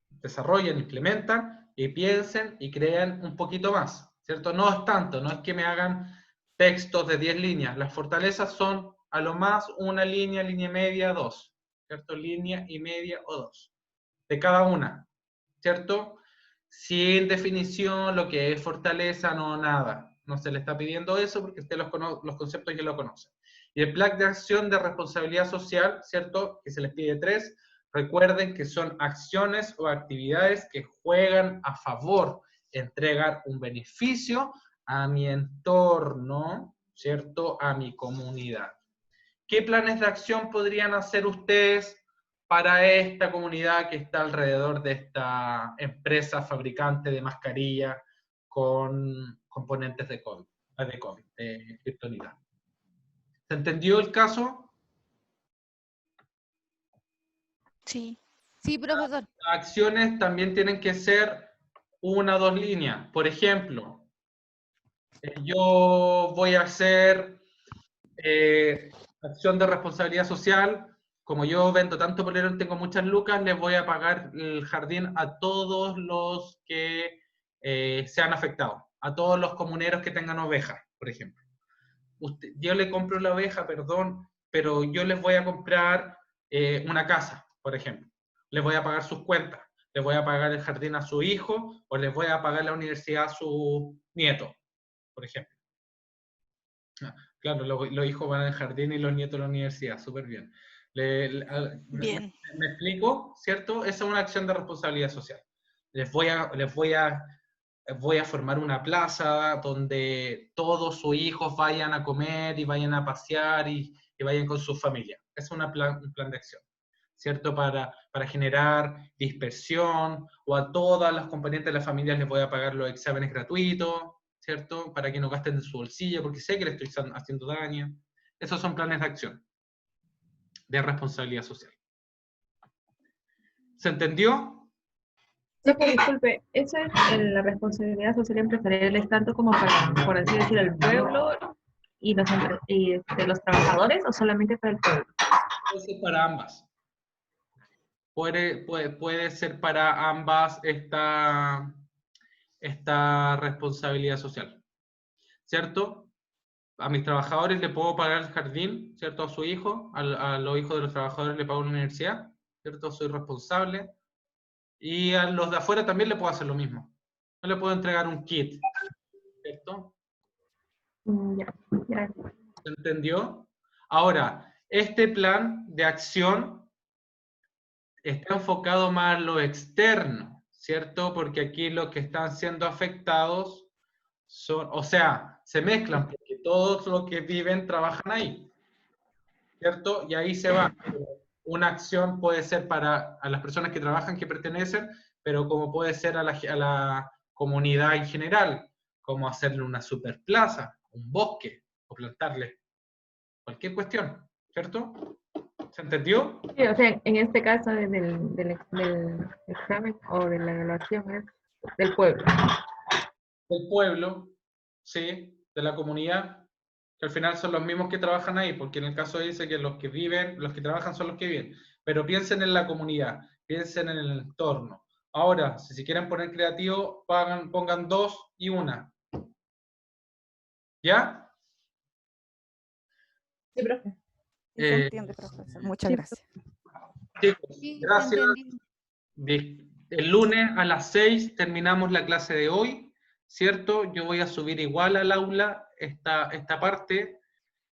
desarrollen, implementan y piensen y crean un poquito más, ¿cierto? No es tanto, no es que me hagan textos de 10 líneas. Las fortalezas son a lo más una línea, línea y media, 2, ¿cierto? Línea y media o 2. De cada una, ¿cierto? Sin definición, lo que es fortaleza, no nada. No se le está pidiendo eso porque usted los conceptos ya lo conoce. Y el plan de acción de responsabilidad social, ¿cierto? Que se les pide 3. Recuerden que son acciones o actividades que juegan a favor, entregar un beneficio a mi entorno, ¿cierto? A mi comunidad. ¿Qué planes de acción podrían hacer ustedes para esta comunidad que está alrededor de esta empresa fabricante de mascarillas con componentes de COVID, de kriptonita? ¿Se entendió el caso? Sí. Sí, profesor. Las acciones también tienen que ser 1 o 2 líneas. Por ejemplo, yo voy a hacer acción de responsabilidad social. Como yo vendo tanto polerón, tengo muchas lucas, les voy a pagar el jardín a todos los que sean afectados, a todos los comuneros que tengan ovejas, por ejemplo. Yo le compro la oveja, perdón, pero yo les voy a comprar una casa, por ejemplo. Les voy a pagar sus cuentas, les voy a pagar el jardín a su hijo o les voy a pagar la universidad a su nieto, por ejemplo. Claro, los hijos van al jardín y los nietos a la universidad, súper bien. Bien. ¿Me explico? ¿Cierto? Esa es una acción de responsabilidad social. Voy a formar una plaza donde todos sus hijos vayan a comer y vayan a pasear y vayan con su familia. Es un plan de acción, ¿cierto? Para generar dispersión, o a todas las componentes de la familia les voy a pagar los exámenes gratuitos, ¿cierto? Para que no gasten de su bolsillo, porque sé que le estoy haciendo daño. Esos son planes de acción, de responsabilidad social. ¿Se entendió? Profe, disculpe, ¿eso es la responsabilidad social empresarial es tanto como para, por así decir, el pueblo y los trabajadores o solamente para el pueblo? Puede ser para ambas. Puede ser para ambas esta responsabilidad social, ¿cierto? A mis trabajadores le puedo pagar el jardín, ¿cierto? A su hijo, a los hijos de los trabajadores le pago la universidad, ¿cierto? Soy responsable. Y a los de afuera también le puedo hacer lo mismo. No le puedo entregar un kit, ¿cierto? Ya, gracias. ¿Se entendió? Ahora, este plan de acción está enfocado más a lo externo, ¿cierto? Porque aquí los que están siendo afectados son, o sea, se mezclan porque todos los que viven trabajan ahí, ¿cierto? Y ahí se va. Una acción puede ser para a las personas que trabajan, que pertenecen, pero como puede ser a la comunidad en general, como hacerle una superplaza, un bosque, o plantarle cualquier cuestión, ¿cierto? ¿Se entendió? Sí, o sea, en este caso del examen o de la evaluación es del pueblo. Del pueblo, sí, de la comunidad, que al final son los mismos que trabajan ahí, porque en el caso dice que los que viven, los que trabajan son los que viven, pero piensen en la comunidad, piensen en el entorno. Ahora, si quieren poner creativo, pongan 2 y 1. ¿Ya? Sí, profe. Sí, se entiende, profesor. Muchas gracias. Chicos, Sí, gracias. El lunes a las 6 terminamos la clase de hoy, ¿cierto? Yo voy a subir igual al aula esta parte,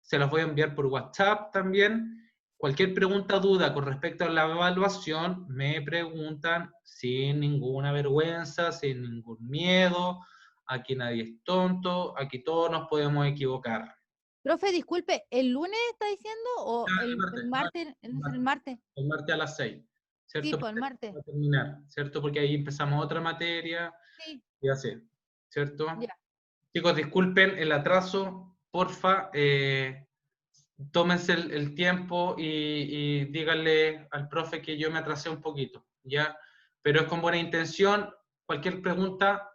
se las voy a enviar por WhatsApp también. Cualquier pregunta, duda con respecto a la evaluación, me preguntan sin ninguna vergüenza, sin ningún miedo. Aquí nadie es tonto, aquí todos nos podemos equivocar. Profe, disculpe, ¿el lunes está diciendo o el martes? El martes. El martes a las 6, ¿cierto? Sí, pues el martes. Para terminar, ¿cierto? Porque ahí empezamos otra materia Sí. y así, ¿cierto? Ya. Chicos, disculpen el atraso, porfa, tómense el tiempo y díganle al profe que yo me atrasé un poquito, ¿ya? Pero es con buena intención, cualquier pregunta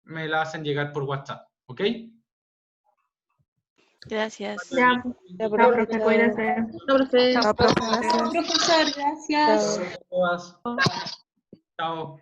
me la hacen llegar por WhatsApp, ¿ok? Gracias. Ya, profe, cuídese. Chao, profe. Gracias. Profesor, gracias. Chao.